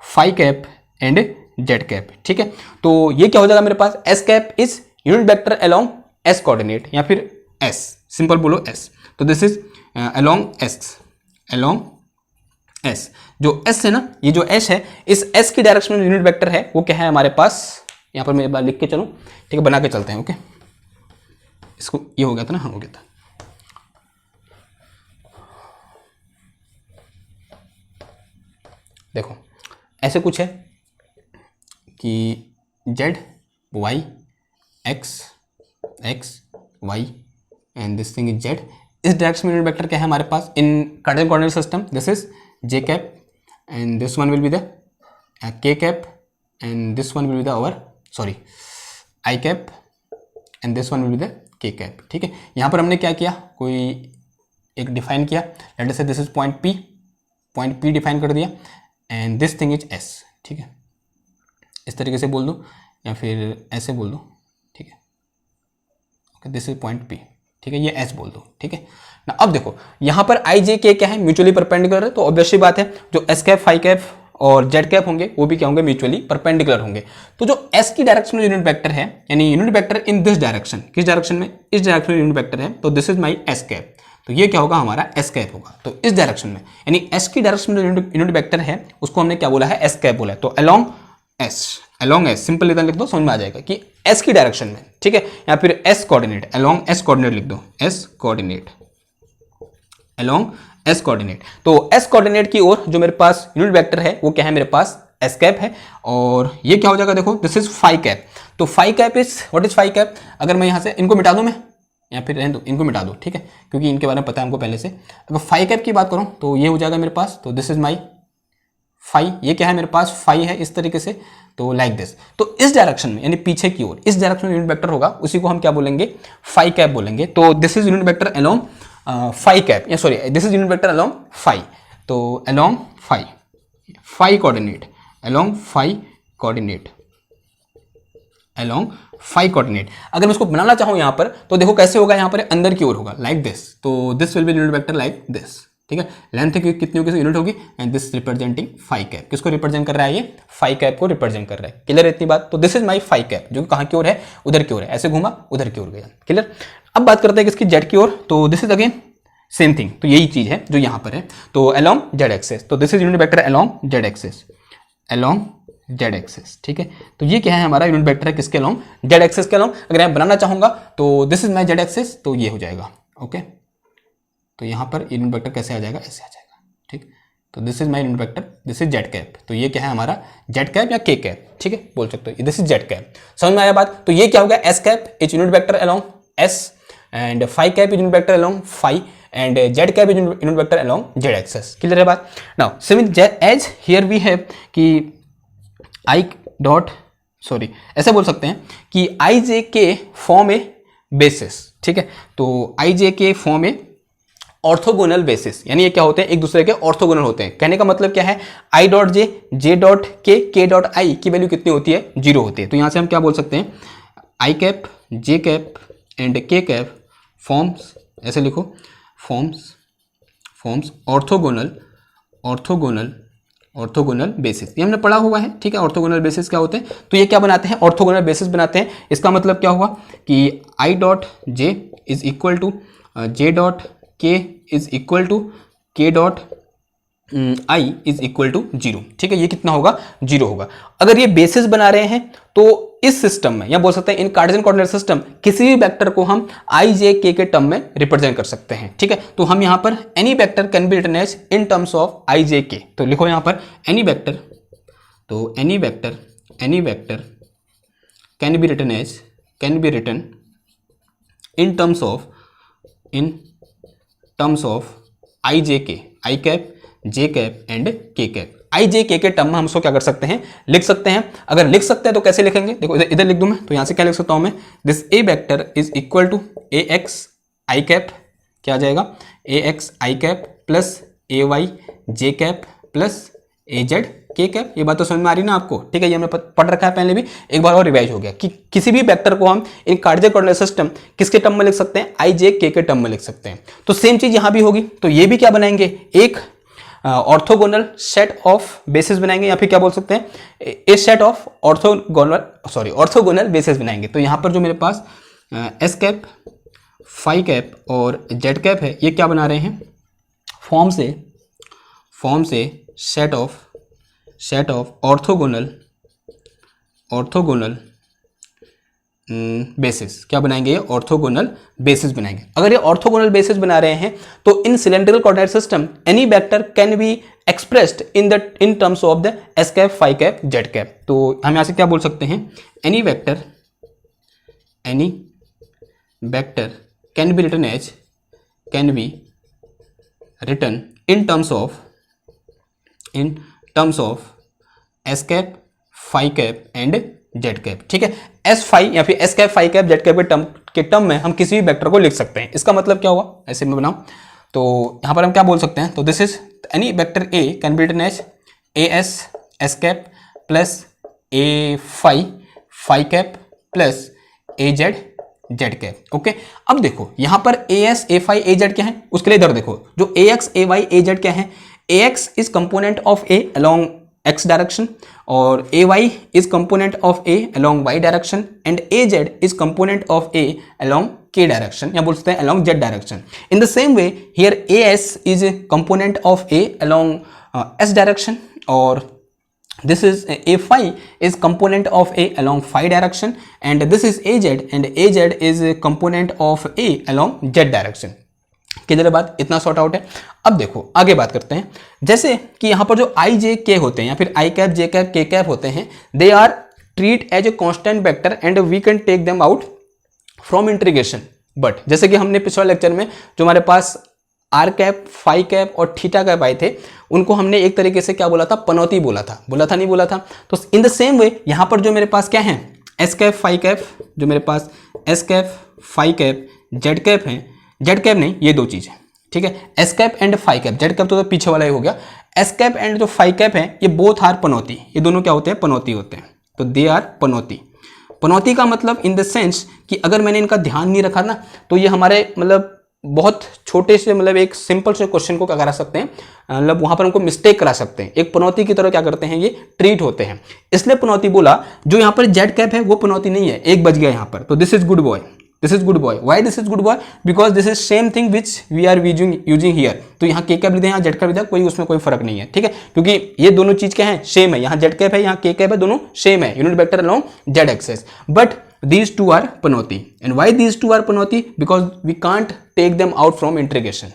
phi cap and Z cap, ठीक है। तो ये क्या हो जाएगा मेरे पास, S cap is unit vector along S coordinate या फिर एस, सिंपल बोलो एस। तो दिस इज अलोंग एस, जो एस है ना, ये जो एस है, इस एस की डायरेक्शन में यूनिट वेक्टर है वो क्या है हमारे पास, यहाँ पर मैं एक बार लिख के चलूँ, ठीक है, बना के चलते हैं। ओके, इसको ये हो गया था ना, हाँ हो गया था। देखो ऐसे कुछ है कि Z Y X Y and this thing is Z, इस डायरेक्शन में यूनिट वेक्टर क्या है हमारे पास in Cartesian coordinate system, this is j cap and this one will be the k cap and this one will be the our sorry I cap and this one will be the k cap, ठीक है। यहाँ पर हमने क्या किया, कोई एक डिफाइन किया, late us say this is point P define कर दिया and this thing is S, ठीक है। इस तरीके से बोल दो या फिर ऐसे बोल दो, ठीक है। Okay, this is point P, ठीक है, ये S बोल दो, ठीक है ना। अब देखो यहाँ पर आई जे के क्या है, म्यूचुअली परपेंडिकुलर है, तो ऑब्वियसली बात है जो एस कैप फाई कैप और जेड कैप होंगे वो भी क्या होंगे, म्यूचुअली परपेंडिकुलर होंगे। तो जो एस की डायरेक्शन में यूनिट वेक्टर है, यानी unit vector in this direction, किस डायरेक्शन में, इस डायरेक्शन में यूनिट वेक्टर है, तो this is my S cap, तो ये क्या होगा हमारा एस कैप होगा। तो इस डायरेक्शन में, यानी एस की डायरेक्शन में यूनिट वेक्टर है उसको हमने क्या बोला है, एस कैप बोला है। तो अलोंग एस सिंपल इधर लिख दो, समझ में आ जाएगा कि एस की डायरेक्शन में, ठीक है, या फिर S coordinate, along S coordinate लिख दो, S coordinate along S coordinate. तो एस कोऑर्डिनेट की ओर जो मेरे पास यूनिट वेक्टर है वो क्या है मेरे पास, एस कैप है, और ये क्या हो जाएगा, देखो दिस इज फाई कैप। तो phi cap is what is phi cap, अगर मैं यहाँ से इनको मिटा दूं मैं, या फिर रहने दो इनको मिटा दो, ठीक है, क्योंकि इनके बारे में पता है हमको पहले से। अगर फाई कैप की बात करूँ तो ये हो जाएगा मेरे पास, तो दिस इज माई फाई, ये क्या है मेरे पास फाई है इस तरीके से, तो लाइक दिस। तो इस डायरेक्शन में यानी पीछे की ओर इस डायरेक्शन में यूनिट वेक्टर होगा, उसी को हम क्या बोलेंगे, फाई कैप बोलेंगे। तो this is unit vector along phi cap, या sorry this is unit vector along phi, तो along phi coordinate, along phi coordinate. अगर मैं इसको बनाना चाहूँ यहाँ पर तो देखो कैसे होगा, यहाँ पर अंदर की ओर होगा लाइक दिस, तो this will be unit vector like this, ठीक है, लेंथ कितनी होगी, यूनिट होगी, and this representing phi cap. किसको रिप्रेजेंट कर रहा है, ये फाई कैप को रिप्रेजेंट कर रहा है। क्लियर है इतनी बात। तो this is my phi cap, जो कि कहाँ की ओर है, उधर की ओर है, ऐसे घूमा उधर की ओर गया। क्लियर। अब बात करते हैं किसकी, जेड की ओर। तो this is again same thing, तो यही चीज है जो यहाँ पर है। तो अलोंग जेड एक्सेस, तो this is unit vector along Z axis, along Z access. ठीक है, तो ये क्या है, हमारा यूनिट वेक्टर है किसके अलोंग, जेड एक्सेस के अलोंग। अगर मैं बनाना चाहूंगा तो this is my Z axis, तो ये हो जाएगा। ओके, तो यहाँ पर यूनिट वेक्टर कैसे आ जाएगा, ऐसे आ जाएगा। ठीक, तो this is my unit vector, this is Z cap. तो ये क्या है हमारा, जेड कैप या के कैप, ठीक है, बोल सकते हो, दिस इज जेड कैप। समझ में आया बात। तो ये क्या होगा, S cap is unit vector along S, and phi cap is unit vector along phi, and Z cap is unit vector along Z axis. Clear है बात। Now similar as here we have कि आई डॉट, सॉरी ऐसे बोल सकते हैं कि आई जे के फॉर्म ए बेसिस। ठीक है, तो आई जे के फॉर्म ए ऑर्थोगोनल बेसिस, यानी ये क्या होते हैं, एक दूसरे के ऑर्थोगोनल होते हैं। कहने का मतलब क्या है, आई डॉट जे, जे डॉट के डॉट आई की वैल्यू कितनी होती है, 0 होती है। तो यहां से हम क्या बोल सकते हैं, I cap, J cap and K cap forms, ऐसे लिखो, फॉर्म्स ऑर्थोगोनल, ऑर्थोगोनल बेसिस। ये हमने पढ़ा हुआ है। ठीक है, ऑर्थोगोनल बेसिस क्या होते हैं, तो ये क्या बनाते हैं, ऑर्थोगोनल बेसिस बनाते हैं। इसका मतलब क्या हुआ कि I dot J is equal to J dot K is equal to K dot I is equal to 0। ठीक है, ये कितना होगा, 0 होगा। अगर ये बेसिस बना रहे हैं तो इस सिस्टम में, या बोल सकते हैं इन कार्टेशियन कोऑर्डिनेट सिस्टम, किसी भी वेक्टर को हम आई जे के टर्म में रिप्रेजेंट कर सकते हैं। ठीक है, तो हम यहां पर any vector can be written as in terms of I J K. तो लिखो यहां पर एनी वेक्टर, तो any vector can be written in terms of I J K, I cap, J cap and K cap. I J K term में हम उसको क्या कर सकते हैं, लिख सकते हैं। अगर लिख सकते हैं तो कैसे लिखेंगे, देखो इधर लिख दूं मैं, तो यहां से क्या लिख सकता हूं मैं, this A vector is equal to A X I cap, क्या आ जाएगा, A X I cap plus A Y J cap plus A Z के कैप। ये बात तो समझ में आ रही ना आपको। ठीक है, ये हमने पढ़ रखा है पहले भी, एक बार और रिवाइज हो गया कि किसी भी वेक्टर को हम इन कार्टेशियन कोऑर्डिनेट सिस्टम किसके टर्म में लिख सकते हैं, आई जे के टर्म में लिख सकते हैं। तो सेम चीज यहां भी होगी। तो ये भी क्या बनाएंगे, एक ऑर्थोगोनल सेट ऑफ बेसिस बनाएंगे, या फिर क्या बोल सकते हैं, ए सेट ऑफ ऑर्थोगोनल बेसिस बनाएंगे। तो यहां पर जो मेरे पास एस कैप, फाई कैप और जेड कैप है, ये क्या बना रहे हैं, फॉर्म से सेट ऑफ ऑर्थोगोनल बेसिस। क्या बनाएंगे, ये ऑर्थोगोनल बेसिस बनाएंगे। अगर ये ऑर्थोगोनल बेसिस बना रहे हैं तो in cylindrical coordinate system any vector can be expressed in terms of the S cap, phi cap, Z cap. तो हम यहां से क्या बोल सकते हैं, any vector can be written in terms of S cap, phi cap and Z cap. ठीक है, एस फाई या फिर S cap, phi cap, Z cap के टर्म में हम किसी भी वेक्टर को लिख सकते हैं। इसका मतलब क्या हुआ, ऐसे में बनाओ, तो यहां पर हम क्या बोल सकते हैं, तो this is any vector A can be written as A S cap plus A phi cap plus A Z cap. Okay, अब देखो यहां पर A S, A phi, A Z क्या है, उसके लिए इधर देखो, जो A X, A Y, A Z क्या है, A X is component of A along x direction, और A Y is component of A along y direction, and A Z is component of A along k direction, या बोल सकते हैं along z direction. In the same way here A S is component of A along s direction, और this is a phi is component of a along phi direction, and this is az, and az is a component of a along z direction। किधर बात, इतना सॉर्ट आउट है। अब देखो आगे बात करते हैं, जैसे कि यहां पर जो आई जे के होते हैं या फिर I cap, J cap, K cap होते हैं, they are treat as a constant vector and we can take them out from integration. But जैसे कि हमने पिछले लेक्चर में जो हमारे पास आर कैप, फाई कैप और थीटा कैप आए थे, उनको हमने एक तरीके से क्या बोला था, पनौती बोला था, नहीं बोला था। तो इन द सेम वे यहां पर जो मेरे पास क्या है, एस कैप, फाई कैप, जो मेरे पास S cap, phi cap, Z cap है, जेड कैप नहीं, ये दो चीज है। ठीक है, S cap and phi cap, Z cap तो पीछे वाला ही हो गया, एस कैप एंड जो फाई कैप है, ये बोथ आर पनौती, ये दोनों क्या होते हैं, पनौती होते हैं। तो दे आर पनौती। पनौती का मतलब इन द सेंस कि अगर मैंने इनका ध्यान नहीं रखा ना, तो ये हमारे मतलब बहुत छोटे से मतलब एक सिंपल से क्वेश्चन को क्या करा सकते हैं, मतलब वहां पर हमको मिस्टेक करा सकते हैं, एक पनौती की तरह क्या करते हैं ये ट्रीट होते हैं। इसलिए पनौती बोला, जो यहाँ पर जेड कैप है वो पनौती नहीं है, एक बज गया यहाँ पर, तो this is good boy, this is good boy. Why this is good boy? Because this is same thing which we are using here. तो यहाँ के कैप लिखते हैं, यहाँ जेड कैप लिखते हैं, कोई उसमें कोई फर्क नहीं है, ठीक है, क्योंकि ये दोनों चीज क्या है, सेम है, यहाँ जेड कैप है, यहाँ के कैप है, दोनों सेम है, unit vector along Z axis, but these two are panoti। and why these two are panoti? because we can't take them out from integration,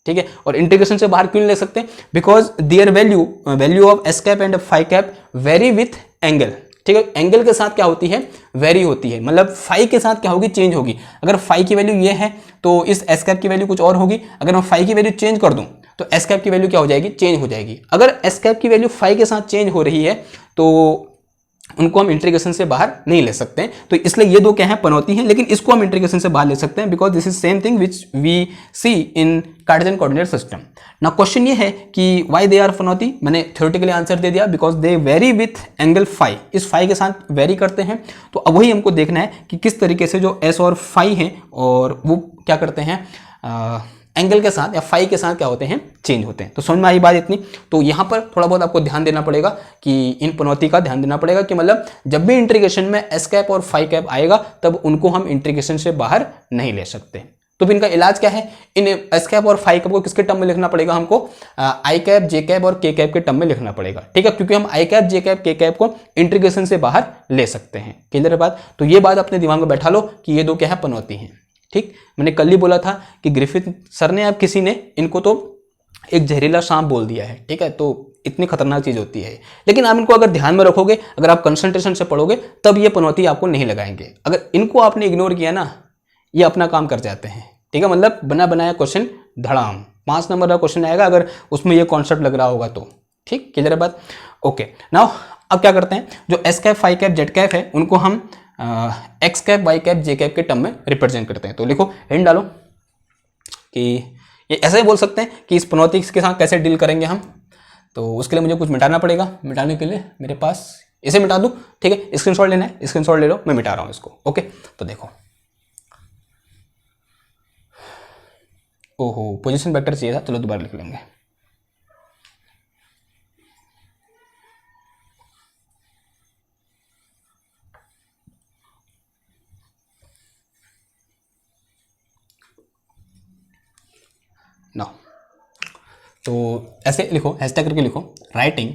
ठीक है। और इंटीग्रेशन से बाहर क्यों नहीं ले सकते? Because their value of S cap and phi cap vary with angle, ठीक है। एंगल के साथ क्या होती है, वेरी होती है, मतलब फाई के साथ क्या होगी, चेंज होगी। अगर फाई की वैल्यू ये है तो इस एस कैप की वैल्यू कुछ और होगी। अगर मैं फाई की वैल्यू चेंज कर दूं तो एस कैप की वैल्यू क्या हो जाएगी, चेंज हो जाएगी। अगर एस कैप की वैल्यू फाई के साथ चेंज हो रही है तो उनको हम इंटीग्रेशन से बाहर नहीं ले सकते हैं। तो इसलिए ये दो क्या है, पनौती हैं, लेकिन इसको हम इंटीग्रेशन से बाहर ले सकते हैं, because this is same thing which we see in Cartesian coordinate system. ना क्वेश्चन ये है कि व्हाई दे आर पनौती, मैंने थ्योरेटिकली आंसर दे दिया, because they vary with angle phi, इस फाई के साथ वेरी करते हैं। तो अब वही हमको देखना है कि किस तरीके से जो एस और फाई हैं और वो क्या करते हैं, एंगल के साथ या फाई के साथ क्या होते हैं, चेंज होते हैं। तो समझ में आई बात इतनी। तो यहाँ पर थोड़ा बहुत आपको ध्यान देना पड़ेगा कि इन पनौती का ध्यान देना पड़ेगा कि मतलब जब भी इंटीग्रेशन में एस कैप और फाई कैप आएगा तब उनको हम इंटीग्रेशन से बाहर नहीं ले सकते। तो फिर इनका इलाज क्या है, इन एस कैप और फाई कैप को किसके टर्म में लिखना पड़ेगा, हमको आई कैप, जे कैप और के कैप के टर्म में लिखना पड़ेगा, ठीक है, क्योंकि हम आई cap, J cap, K cap को इंटीग्रेशन से बाहर ले सकते हैं। क्लियर है बात? तो ये बात अपने दिमाग में बैठा लो कि ये दो क्या है, पनौती हैं, ठीक। मैंने कल ही बोला था कि ग्रिफिथ सर ने, अब किसी ने इनको तो एक जहरीला सांप बोल दिया है, ठीक है, तो इतनी खतरनाक चीज होती है। लेकिन आप इनको अगर ध्यान में रखोगे, अगर आप कंसंट्रेशन से पढ़ोगे, तब ये पनौती आपको नहीं लगाएंगे। अगर इनको आपने इग्नोर किया ना, ये अपना काम कर जाते हैं, ठीक है, मतलब बना बनाया क्वेश्चन धड़ाम 5 नंबर का क्वेश्चन आएगा अगर उसमें ये कॉन्सेप्ट लग रहा होगा तो, ठीक। क्लियर है बात? ओके, नाउ अब क्या करते हैं, जो S cap, phi cap, Z cap है, उनको हम X cap, Y cap, J cap के टर्म में रिप्रेजेंट करते हैं। तो लिखो, हिंट डालो कि ये ऐसे ही बोल सकते हैं कि इस पनौती के साथ कैसे डील करेंगे हम। तो उसके लिए मुझे कुछ मिटाना पड़ेगा। मिटाने के लिए मेरे पास इसे मिटा दूं, ठीक है, स्क्रीनशॉट लेना है, स्क्रीनशॉट ले लो, मैं मिटा रहा हूं इसको। ओके, तो देखो, ओहो पोजीशन वेक्टर चाहिए था, चलो दोबारा लिख लेंगे। ना तो ऐसे लिखो, हैशटैग करके लिखो, writing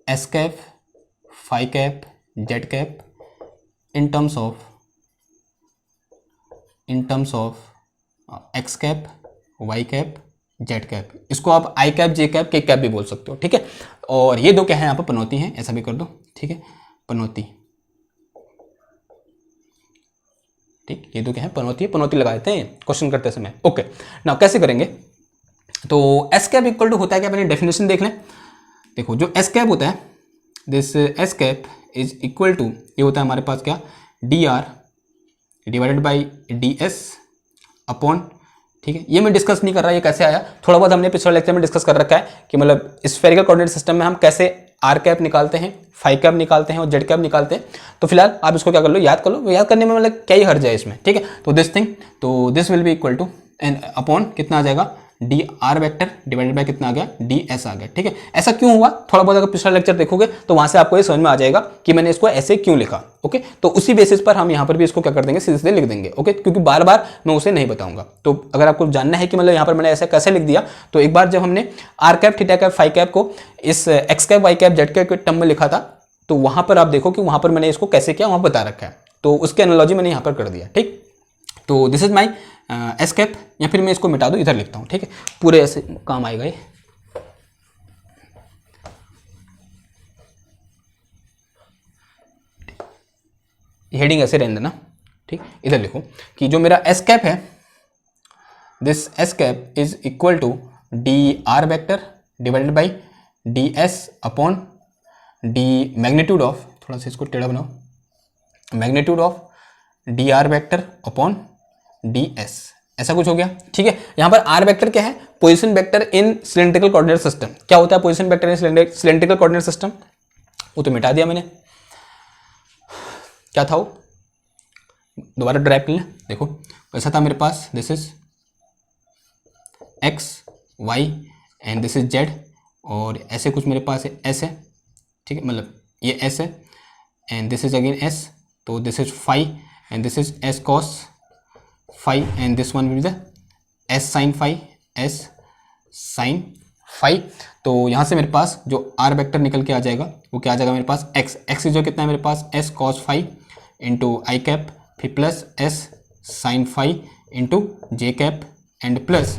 S cap, phi cap, Z cap in terms of X cap, Y cap, Z cap. इसको आप I cap, J cap, K cap भी बोल सकते हो, ठीक है। और ये दो क्या है, यहाँ पर पनौती हैं, ऐसा भी कर दो, ठीक है, पनौती, ठीक, ये तो क्या है, पनौती है, पनौती लगा देते हैं क्वेश्चन करते समय। ओके, ना कैसे करेंगे, तो एस कैप इक्वल टू होता है क्या, अपनी डेफिनेशन देख लें। देखो, जो एस कैप होता है, this S cap is equal to, ये होता है हमारे पास क्या, D R divided by D S upon, ठीक है, ये मैं डिस्कस नहीं कर रहा ये कैसे आया, थोड़ा बहुत हमने पिछले लेक्चर में डिस्कस कर रखा है कि मतलब स्फेरिकल कोऑर्डिनेट सिस्टम में हम कैसे आर कैप निकालते हैं, फाई कैप निकालते हैं और जेड कैप निकालते हैं। तो फिलहाल आप इसको क्या कर लो, याद कर लो, याद करने में मतलब क्या ही हर्ज है इसमें, ठीक है। तो this will be equal to and upon कितना आ जाएगा, D R vector divided by कितना आ गया, डी एस आ गया, ठीक है। ऐसा क्यों हुआ, थोड़ा बहुत अगर पिछला लेक्चर देखोगे तो वहां से आपको ये समझ में आ जाएगा कि मैंने इसको ऐसे क्यों लिखा। ओके, तो उसी बेसिस पर हम यहाँ पर भी इसको क्या कर देंगे, सीधे सीधे लिख देंगे। ओके, क्योंकि बार बार मैं उसे नहीं बताऊंगा। तो अगर आपको जानना है कि मतलब यहाँ पर मैंने ऐसा कैसे लिख दिया, तो एक बार जब हमने R cap, theta cap, phi cap को इस X cap, Y cap, Z cap के टर्म में लिखा था, तो वहां पर आप देखो कि वहां पर मैंने इसको कैसे किया, वहां बता रखा है, तो उसके एनालॉजी मैंने यहाँ पर कर दिया, ठीक। तो this is my S cap, या फिर मैं इसको मिटा दूं, इधर लिखता हूं, ठीक है, पूरे ऐसे काम आएगा ये। हेडिंग ऐसे रहने देना, ठीक। इधर लिखो कि जो मेरा एस कैप है, this S cap is equal to D R vector divided by D S upon the magnitude of, थोड़ा सा इसको टेढ़ा बनाओ, magnitude of D R vector upon D S, ऐसा कुछ हो गया, ठीक है। यहां पर आर वेक्टर क्या है, position vector in cylindrical coordinate system. क्या होता है position vector in cylindrical coordinate system, वो तो मिटा दिया मैंने, क्या था वो, दोबारा ड्राइव कर लें, देखो कैसा था मेरे पास, this is X Y and this is Z, और ऐसे कुछ मेरे पास है एस है, ठीक है, मतलब ये एस है and this is again S, तो this is phi and this is S cos phi and this one will be the S sine phi, S sine phi. तो यहाँ से मेरे पास जो आर वेक्टर निकल के आ जाएगा वो क्या आ जाएगा मेरे पास, एक्स, एक्स जो कितना है मेरे पास S cos phi into I cap, फिर plus S sine phi into J cap and plus,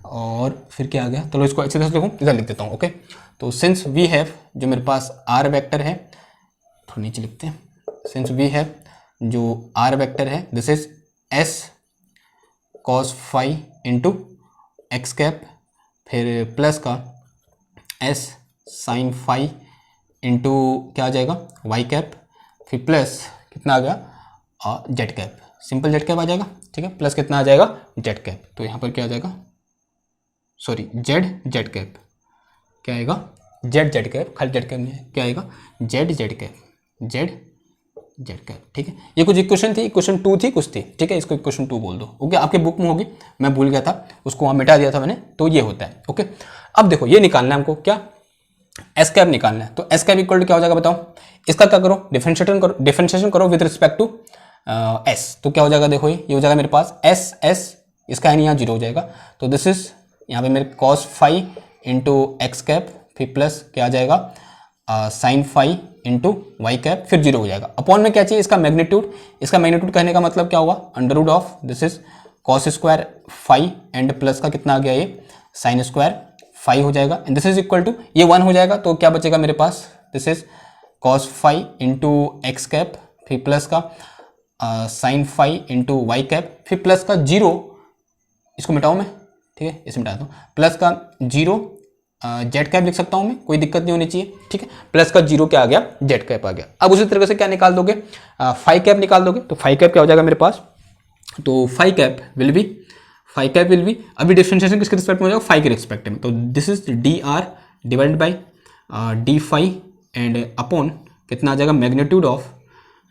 और फिर क्या आ गया, चलो इसको अच्छी तरह से लिखूँ, इधर लिख देता हूँ। ओके, तो सिंस वी हैव जो मेरे पास आर वेक्टर है, थोड़ा नीचे लिखते हैं, सिंस वी हैव जो आर वेक्टर है this is S cos phi into X cap, फिर प्लस का एस साइन फाई इंटू क्या आ जाएगा वाई कैप, फिर प्लस कितना आ गया Z cap, simple Z cap आ जाएगा, ठीक है, प्लस कितना आ जाएगा जेड कैप, तो यहाँ पर क्या आ जाएगा, सॉरी जेड कैप, क्या आएगा जेड कैप, खाली जेड कैप नहीं है, क्या आएगा जेड कैप, जेड कैप, ठीक है। ये कुछ इक्वेशन थी, इक्वेशन 2 थी कुछ थी, ठीक है, इसको इक्वेशन 2 बोल दो। ओके, आपके बुक में होगी, मैं भूल गया था, उसको वहाँ मिटा दिया था मैंने, तो ये होता है। ओके, अब देखो ये निकालना है हमको, क्या एस कैप निकालना है, तो एस कैप इक्वल टू क्या हो जाएगा बताओ, इसका क्या करो, डिफरेंशिएशन करो विद रिस्पेक्ट टू एस, तो क्या हो जाएगा, देखो ये हो जाएगा मेरे पास एस एस, इसका है नहीं, यहाँ 0 हो जाएगा, तो दिस इज यहाँ पे मेरे cos phi into X cap, फिर प्लस क्या आ जाएगा sine phi into Y cap, फिर 0 हो जाएगा। अपॉन में क्या चाहिए, इसका मैग्नीट्यूड, इसका मैग्नीट्यूड कहने का मतलब क्या हुआ, under root of this is cos square phi and plus का कितना आ गया ये साइन स्क्वायर फाई हो जाएगा, and this is equal to ये 1 हो जाएगा, तो क्या बचेगा मेरे पास, this is cos phi into X cap, फिर प्लस का sine phi into Y cap, फिर प्लस का 0, इसको मिटाऊँ मैं, ठीक है, इसे मिटा दूँ, प्लस का 0 जेड कैप लिख सकता हूँ मैं, कोई दिक्कत नहीं होनी चाहिए, ठीक है, प्लस का 0 क्या आ गया जेड कैप आ गया। अब उसी तरीके से क्या निकाल दोगे, फाई कैप निकाल दोगे, तो फाई कैप क्या हो जाएगा मेरे पास, तो फाई कैप विल बी अभी डिफरेंशिएशन किसके रिस्पेक्ट में हो जाएगा, फाई के रिस्पेक्ट में, तो this is D R divided by D phi and upon कितना आ जाएगा magnitude of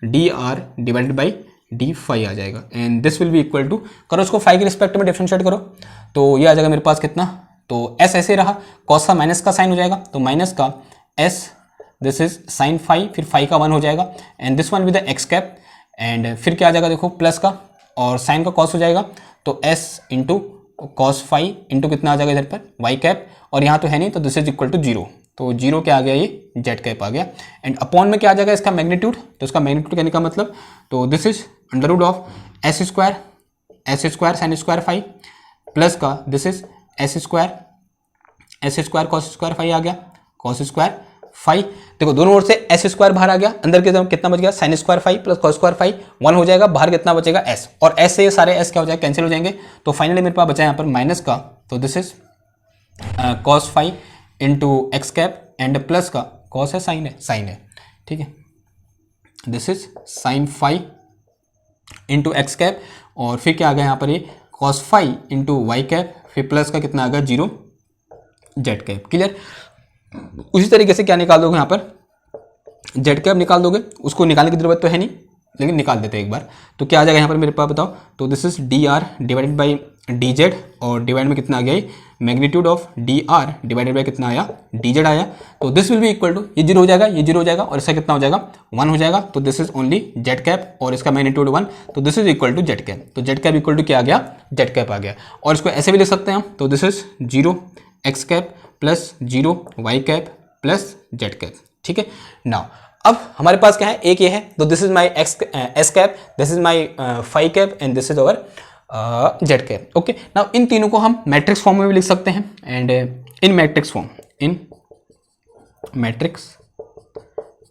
D R divided by D phi आ जाएगा, and this will be equal to, करो इसको फाई के रिस्पेक्ट में डिफरेंशिएट करो, तो ये आ जाएगा मेरे पास कितना, तो एस ऐसे रहा, कॉस का माइनस का साइन हो जाएगा, तो माइनस का S this is sine phi, फिर फाई का 1 हो जाएगा, and this one with the X cap, एंड फिर क्या आ जाएगा देखो प्लस का और साइन का कॉस हो जाएगा, तो S into cos phi into कितना आ जाएगा इधर पर वाई कैप, और यहाँ तो है नहीं, तो दिस इज इक्वल टू 0, तो 0 क्या आ गया ये जेड कैप आ गया, एंड अपॉन में क्या आ जाएगा इसका मैग्नीट्यूड, तो इसका मैग्नीट्यूड कहने का मतलब, तो this is under root of S square sine square phi plus का this is S square cos square phi आ गया, कॉस स्क्वायर फाई, देखो दोनों ओर से एस स्क्वायर बाहर आ गया, अंदर के तरफ कितना बच गया sine square phi plus cos square phi 1 हो जाएगा, बाहर कितना बचेगा एस, और एस से ये सारे एस क्या हो जाएगा कैंसिल हो जाएंगे, तो फाइनली मेरे पास बचा यहाँ पर माइनस का, तो this is cos phi into X cap and plus का कॉस है साइन है, ठीक है, this is sine phi into X cap, और फिर क्या आ गया यहाँ पर ये cos phi into Y cap, फिर प्लस का कितना आ गया 0 जेड कैप, क्लियर। उसी तरीके से क्या निकाल दोगे यहाँ पर जेड कैप निकाल दोगे, उसको निकालने की जरूरत तो है नहीं, लेकिन निकाल देते हैं एक बार, तो क्या आ जाएगा यहाँ पर मेरे पास बताओ, तो this is D R divided by D Z, और डिवाइड में कितना आ गया magnitude of D R divided by कितना आया डी जेड आया, तो this will be equal to ये 0 हो जाएगा, ये 0 हो जाएगा, और इसका कितना हो जाएगा 1 हो जाएगा, तो this is only Z cap, और इसका मैग्नीट्यूड 1, तो this is equal to Z cap, तो जेड कैप इक्वल टू क्या आ गया जेड कैप आ गया, और इसको ऐसे भी लिख सकते हैं हम, तो this is 0 X cap plus 0 Y cap plus Z cap, ठीक है। नाउ अब हमारे पास क्या है, एक ये है, तो this is my S cap, this is my phi cap, and this is our Z cap. Okay, now इन तीनों को हम मैट्रिक्स फॉर्म में भी लिख सकते हैं, एंड इन मैट्रिक्स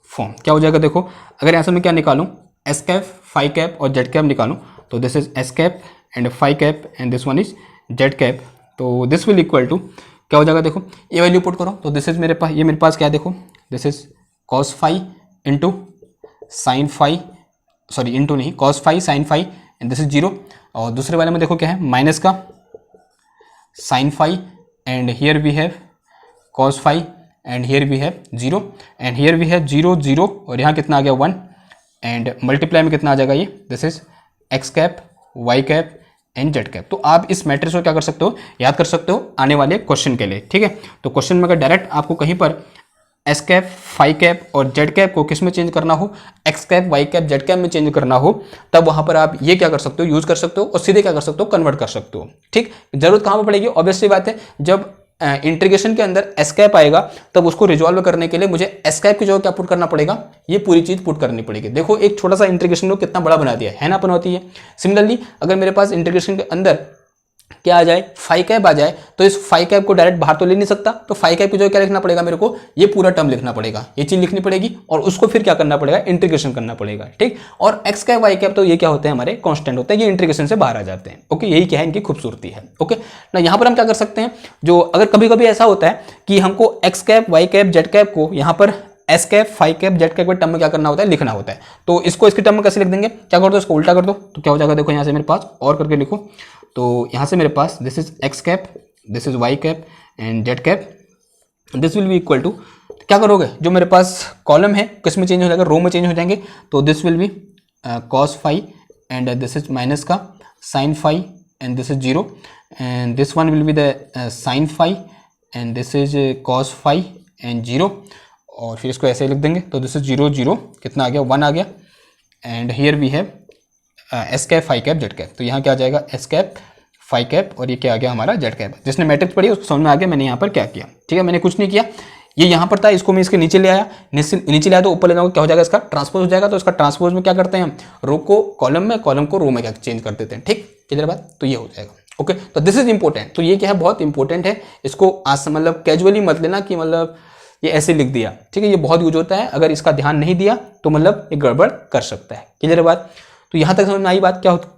फॉर्म क्या हो जाएगा, देखो अगर यहाँ से मैं क्या निकालूं एस कैप फाई कैप और जेड कैप निकालूं, तो this is S cap and phi cap and this one is Z cap, तो दिस विल इक्वल टू क्या हो जाएगा, देखो ये वैल्यू पुट करो, तो दिस इज मेरे पास क्या है, देखो this is cos phi into sine phi, sorry into नहीं, cos phi sine phi and this is 0, और दूसरे वाले में देखो क्या है माइनस का sine phi, and here we have cos phi, and here we have 0, and here we have 0 0, और यहाँ कितना आ गया 1, एंड मल्टीप्लाई में कितना आ जाएगा ये, this is X cap, Y cap and Z cap. तो आप इस मैट्रिक्स को क्या कर सकते हो, याद कर सकते हो आने वाले क्वेश्चन के लिए, ठीक है। तो क्वेश्चन में अगर डायरेक्ट आपको कहीं पर एस कैप, फाई कैप और जेड कैप को किस में चेंज करना हो, X cap, Y cap, Z cap में चेंज करना हो, तब वहां पर आप ये क्या कर सकते हो, यूज कर सकते हो और सीधे क्या कर सकते हो, कन्वर्ट कर सकते हो, ठीक। जरूरत कहां पर पड़ेगी, ऑब्वियसली बात है, जब इंटीग्रेशन के अंदर एस कैप आएगा तब उसको रिजॉल्व करने के लिए मुझे एस कैप की जगह क्या पुट करना पड़ेगा, ये पूरी चीज पुट करनी पड़ेगी। देखो एक छोटा सा इंटीग्रेशन को कितना बड़ा बना दिया है ना, अपन होती है। सिमिलरली अगर मेरे पास इंटीग्रेशन के अंदर क्या आ जाए, फाई कैप आ जाए, तो इस फाई कैप को डायरेक्ट बाहर तो ले नहीं सकता, तो फाई कैप की जगह क्या लिखना पड़ेगा मेरे को, ये पूरा टर्म लिखना पड़ेगा, ये चीज लिखनी पड़ेगी और उसको फिर क्या करना पड़ेगा, इंटीग्रेशन करना पड़ेगा, ठीक। और एक्स कैप, वाई कैप तो ये क्या होते हैं, हमारे कांस्टेंट होते हैं, ये इंटीग्रेशन से बाहर आ जाते हैं, ओके। यही क्या है, इनकी खूबसूरती है, ओके ना। यहाँ पर हम क्या कर सकते हैं, जो अगर कभी कभी ऐसा होता है कि हमको X cap, Y cap, Z cap को यहाँ पर S cap, phi cap, Z cap के टर्म में क्या करना होता है, लिखना होता है। तो इसको इसके टर्म में कैसे लिख देंगे, क्या कर दो, इसको उल्टा कर दो, तो क्या हो जाएगा, देखो यहाँ से मेरे पास और करके लिखो, तो यहाँ से मेरे पास this is X cap, this is Y cap and Z cap, this will be equal to, क्या करोगे, जो मेरे पास कॉलम है किस में चेंज हो जाएगा, रो में चेंज हो जाएंगे, तो this will be cos phi and this is minus का sine phi and this is zero and this one will be the sine phi and this is cos phi and zero, और फिर इसको ऐसे लिख देंगे, तो दिस इज जीरो जीरो, कितना आ गया, 1 आ गया and here we have S cap, phi cap, Z cap. तो यहाँ क्या आ जाएगा, एस कैप, फाई कैप और ये क्या आ गया हमारा, जेड कैप। जिसने मैट्रिक्स पढ़ी उसको समझ में आ गया मैंने यहाँ पर क्या किया, ठीक है। मैंने कुछ नहीं किया, ये यहाँ पर था, इसको मैं इसके नीचे ले आया, नीचे ले आया तो ऊपर ले जाऊंगा, क्या हो जाएगा, इसका ट्रांसपोज हो जाएगा। तो इसका ट्रांसपोज में क्या करते हैं हम, रो को कॉलम में, कॉलम को रो में क्या चेंज कर देते हैं, ठीक, क्लियर बात। तो ये हो जाएगा, ओके। तो दिस इज इंपॉर्टेंट, तो ये क्या है, बहुत इंपॉर्टेंट है, इसको आज मतलब कैजुअली मत लेना कि मतलब ये ऐसे लिख दिया, ठीक है। ये बहुत यूज होता है, अगर इसका ध्यान नहीं दिया तो मतलब ये गड़बड़ कर सकता है, क्लियर बात। तो यहाँ तक समझ में आई बात, क्या होता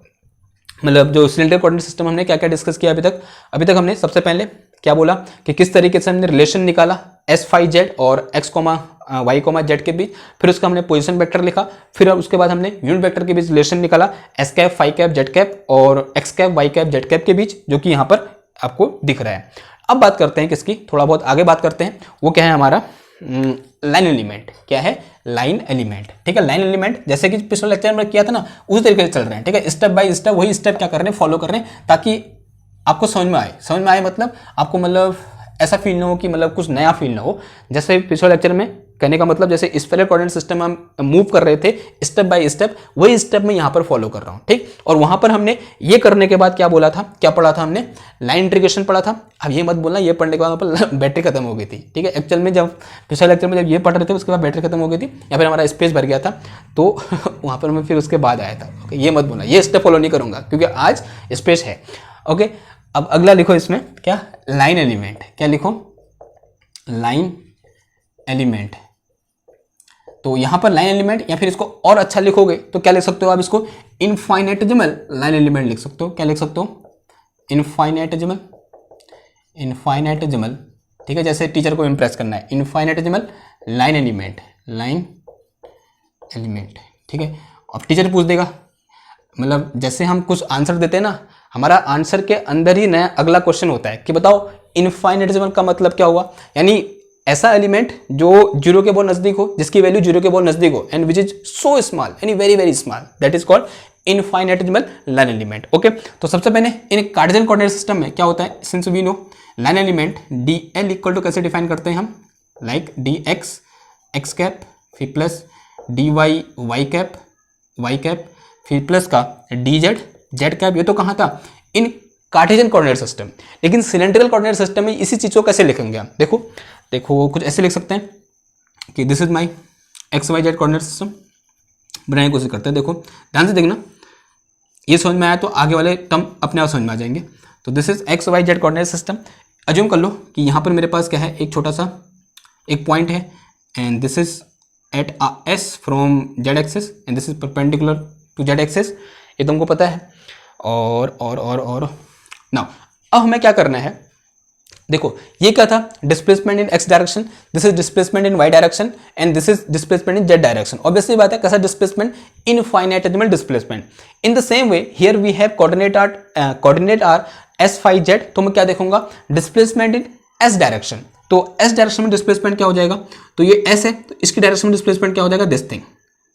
मतलब जो सिलेंडर कोऑर्डिनेट सिस्टम हमने क्या क्या डिस्कस किया अभी तक हमने सबसे पहले क्या बोला कि किस तरीके से हमने रिलेशन निकाला एस फाई जेड और X comma Y comma Z के बीच, फिर उसका हमने पोजीशन वेक्टर लिखा, फिर उसके बाद हमने यूनिट वेक्टर के बीच रिलेशन निकाला S cap, phi cap, Z cap और X cap, Y cap, Z cap के बीच, जो कि यहाँ पर आपको दिख रहा है। अब बात करते हैं किसकी, थोड़ा बहुत आगे बात करते हैं, वो क्या है हमारा लाइन एलिमेंट। क्या है, लाइन एलिमेंट, ठीक है। लाइन एलिमेंट जैसे कि पिछले लेक्चर में किया था ना, उसी तरीके से चल रहे हैं, ठीक है। स्टेप बाय स्टेप वही स्टेप क्या कर रहे हैं, फॉलो कर रहे हैं, ताकि आपको समझ में आए मतलब आपको मतलब ऐसा फील ना हो कि मतलब कुछ नया फील ना हो। जैसे पिछले लेक्चर में कहने का मतलब जैसे स्पेलर कोऑर्डिनेट सिस्टम हम मूव कर रहे थे स्टेप बाय स्टेप, वही स्टेप मैं यहाँ पर फॉलो कर रहा हूँ, ठीक। और वहां पर हमने ये करने के बाद क्या बोला था, क्या पढ़ा था हमने, लाइन इंटीग्रेशन पढ़ा था। अब ये मत बोलना ये पढ़ने के बाद वहाँ पर बैटरी खत्म हो गई थी, ठीक है। एक्चुअल में जब पिछले लेक्चर में जब ये पढ़ रहे थे उसके बाद बैटरी खत्म हो गई थी या फिर हमारा स्पेस भर गया था, तो वहाँ पर मैं फिर उसके बाद आया था, ओके। ये मत बोलना, ये स्टेप फॉलो नहीं करूँगा क्योंकि आज स्पेस है, ओके। अब अगला लिखो इसमें क्या, लाइन एलिमेंट। क्या लिखो, लाइन एलिमेंट। तो यहां पर लाइन एलिमेंट, या फिर इसको और अच्छा लिखोगे तो क्या लिख सकते हो आप, इसको इनफाइनेटेजिमल लाइन एलिमेंट लिख सकते हो। क्या लिख सकते हो, इनफाइनेटेजिमल, इनफाइनेटेजिमल, ठीक है। जैसे टीचर को इंप्रेस करना है, इनफाइनेटेजिमल लाइन एलिमेंट, लाइन एलिमेंट, ठीक है। अब टीचर पूछ देगा, मतलब जैसे हम कुछ आंसर देते हैं ना, हमारा आंसर के अंदर ही नया अगला क्वेश्चन होता है कि बताओ इनफाइनेटेजिमल का मतलब क्या हुआ, यानी ऐसा एलिमेंट जो जीरो के बहुत नजदीक हो, जिसकी वैल्यू जीरो के बहुत नजदीक हो, and which is so small, यानी very very small, that is called infinitesimal line element, okay. तो सबसे पहले इन कार्टेशियन कोऑर्डिनेट सिस्टम में क्या होता है, since we know line element D L equal to कैसे डिफाइन करते हैं हम, like D X X cap, फिर plus D Y Y cap, Y cap, फिर प्लस का डी जेड जेड कैप। ये तो कहाँ था, इन कार्टेशियन कोऑर्डिनेट सिस्टम। लेकिन सिलेंड्रिकल कोऑर्डिनेट सिस्टम में इसी चीज को कैसे लिखेंगे हम, देखो देखो कुछ ऐसे लिख सकते हैं कि this is my x Y Z coordinate system, बनाने की कोशिश करते हैं। देखो ध्यान से देखना, ये समझ में आया तो आगे वाले टर्म अपने आप समझ में आ जाएंगे। तो this is X Y Z coordinate system. Assume कर लो कि यहाँ पर मेरे पास क्या है, एक छोटा सा एक पॉइंट है, and this is at S from Z axis and this is perpendicular to Z axis, ये तुमको पता है। और नाउ अब हमें क्या करना है, देखो ये क्या था, displacement in X direction, this is displacement in Y direction and this is displacement in Z direction. Obviously बात है, कैसा displacement, infinitesimal displacement. In the same way here we have coordinate are S phi Z, तो मैं क्या देखूंगा, डिस्प्लेसमेंट इन एस डायरेक्शन। तो एस डायरेक्शन में डिस्प्लेसमेंट क्या हो जाएगा, तो ये एस है, तो इसकी डायरेक्शन में डिस्प्लेसमेंट क्या हो जाएगा, दिस थिंग।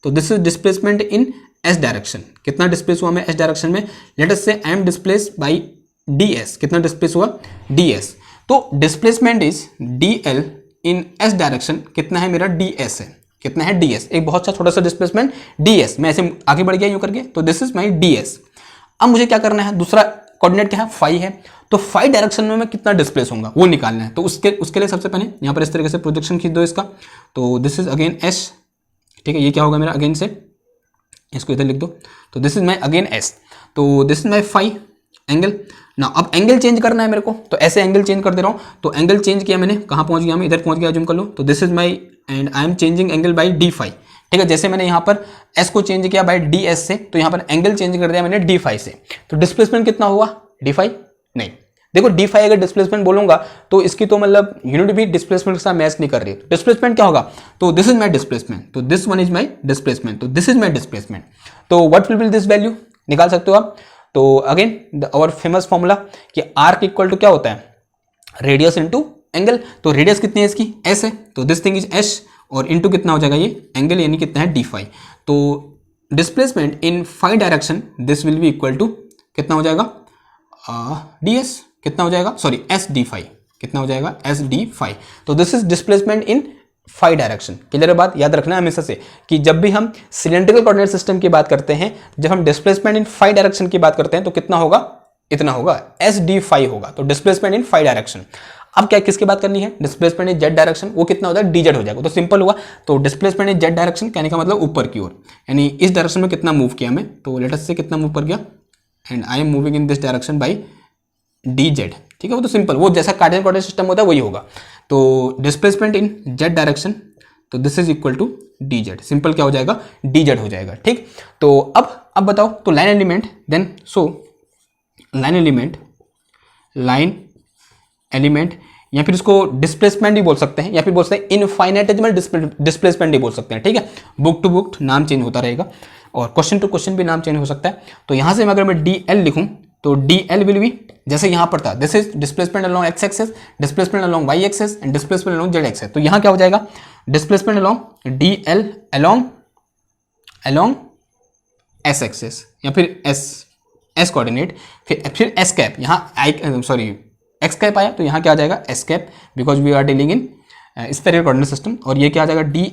तो this is displacement in S direction, कितना डिस्प्लेस हुआ मैं एस डायरेक्शन में, लेट अस से I am displace by D S, कितना डिस्प्लेस हुआ डी एस, तो displacement is D L in S direction, कितना है मेरा डी एस है, कितना है डी एस, एक बहुत सा छोटा सा डिस्प्लेसमेंट डी एस, मैं ऐसे आगे बढ़ गया यूं करके, तो this is my D S. अब मुझे क्या करना है, दूसरा कोऑर्डिनेट क्या है फाई है, तो फाई डायरेक्शन में मैं कितना डिस्प्लेस होऊंगा वो निकालना है, तो उसके लिए सबसे पहले यहाँ पर इस तरीके से प्रोजेक्शन खींच दो इसका, तो दिस इज अगेन एस, ठीक है, ये क्या होगा मेरा अगेन से, इसको इधर लिख दो, तो this is my again S, तो this is my phi angle ना। अब एंगल चेंज करना है मेरे को, तो ऐसे एंगल चेंज कर दे रहा हूँ, तो एंगल चेंज किया मैंने, कहाँ पहुंच गया मैं, इधर पहुंच गया, जूम कर लो, तो this is my and I am changing angle by D phi, ठीक है, जैसे मैंने यहाँ पर एस को चेंज किया बाई डी एस से, तो यहाँ पर एंगल चेंज कर दिया मैंने डी फाई से, तो डिस्प्लेसमेंट कितना हुआ डी फाई, नहीं देखो डी फाई अगर डिस्प्लेसमेंट बोलूंगा तो इसकी तो मतलब यूनिट भी डिस्प्लेसमेंट के साथ मैच नहीं कर रही है, तो डिस्प्लेसमेंट क्या होगा, तो दिस इज माई डिस्प्लेसमेंट, तो this one is my displacement, तो दिस इज माई डिस्प्लेसमेंट, तो what will be this value निकाल सकते हो आप, तो अगेन आवर फेमस फॉर्मूला कि आर्क इक्वल टू क्या होता है, रेडियस इनटू एंगल, तो रेडियस कितनी है इसकी एस है, तो दिस थिंग इज एस, और इनटू कितना हो जाएगा ये एंगल, यानी कितना है डी फाई, तो displacement in phi direction this will be equal to कितना हो जाएगा डी एस, कितना हो जाएगा सॉरी एस डी फाई, कितना हो जाएगा एस डी फाई, तो this is displacement in phi direction. Clear बात, याद रखना है हमेशा से कि जब भी हम सिलेंड्रिकल कोऑर्डिनेट सिस्टम की बात करते हैं, जब हम डिस्प्लेसमेंट इन फाई डायरेक्शन की बात करते हैं, तो कितना होगा, इतना होगा एस डी फाई होगा, तो डिस्प्लेसमेंट इन फाई डायरेक्शन। अब क्या किसकी बात करनी है, डिस्प्लेसमेंट इन जेड डायरेक्शन, वो कितना होता है डी जेड हो जाएगा, तो सिंपल हुआ, तो डिस्प्लेसमेंट इन जेड डायरेक्शन कहने का मतलब ऊपर की ओर, यानी इस डायरेक्शन में कितना मूव किया मैं, तो लेट अस से कितना मूव कर गया, and I am moving in this direction by D Z, ठीक है, वो तो सिंपल, वो जैसा कार्टेशियन कोऑर्डिनेट सिस्टम होता है वही होगा, तो डिस्प्लेसमेंट इन जेड डायरेक्शन, तो this is equal to D Z, simple क्या हो जाएगा डी जेड हो जाएगा, ठीक। तो अब बताओ, तो line element then, so line element या फिर इसको डिस्प्लेसमेंट भी बोल सकते हैं, या फिर बोल सकते हैं इनफाइनाइटेसिमल डिस्प्लेसमेंट भी बोल सकते हैं, ठीक है, बुक टू बुक नाम चेंज होता रहेगा, और क्वेश्चन टू क्वेश्चन भी नाम चेंज हो सकता है। तो यहां से अगर मैं डी एल लिखूं, तो डी एल विल बी जैसे यहां पर था, this is displacement along X axis, displacement along Y access and displacement along Z axis, तो यहां क्या हो जाएगा, displacement along D L along S axis, या फिर एस कोऑर्डिनेट, फिर एस कैप, यहाँ सॉरी एक्स कैप आया, तो यहाँ क्या आ जाएगा S cap, because we are dealing in spherical coordinate system, और ये क्या आ जाएगा डी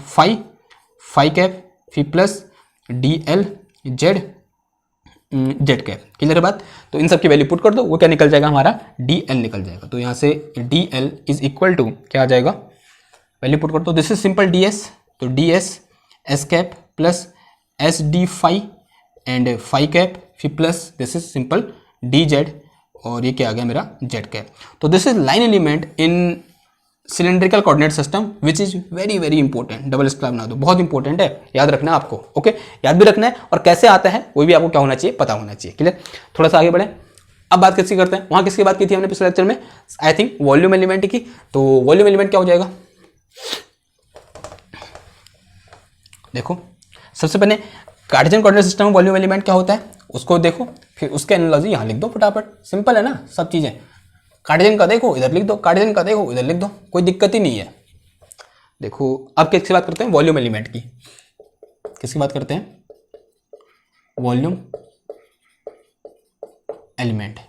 फाई कैप, फिर plus D l Z cap. Clear है बात, तो इन सब की वैल्यू पुट कर दो, वो क्या निकल जाएगा हमारा डी एल निकल जाएगा, तो यहाँ से D L is equal to क्या आ जाएगा, वैल्यू पुट कर दो, this is simple D S, तो D S S cap plus S D phi and phi cap, फिर plus this is simple D Z, और ये क्या आ गया मेरा जेड कैप। तो this is line element in cylindrical coordinate system which is very very important, double square बना दो, बहुत इंपॉर्टेंट है, याद रखना है आपको, ओके, याद भी रखना है, और कैसे आता है वो भी आपको क्या होना चाहिए, पता होना चाहिए। क्लियर, थोड़ा सा आगे बढ़े, अब बात किसकी करते हैं, वहां किसकी बात की थी हमने पिछले लेक्चर में, आई थिंक वॉल्यूम एलिमेंट की, तो वॉल्यूम एलिमेंट क्या हो जाएगा, देखो सबसे पहले कार्टेशियन कोऑर्डिनेट सिस्टम में वॉल्यूम एलिमेंट क्या होता है उसको देखो, फिर उसके एनालॉजी यहाँ लिख दो फटाफट, सिंपल है ना सब चीज़ें, कार्टेशियन का देखो इधर लिख दो, कार्टेशियन का देखो इधर लिख दो, कोई दिक्कत ही नहीं है। देखो अब किसकी बात करते हैं, वॉल्यूम एलिमेंट की, किसकी बात करते हैं, वॉल्यूम एलिमेंट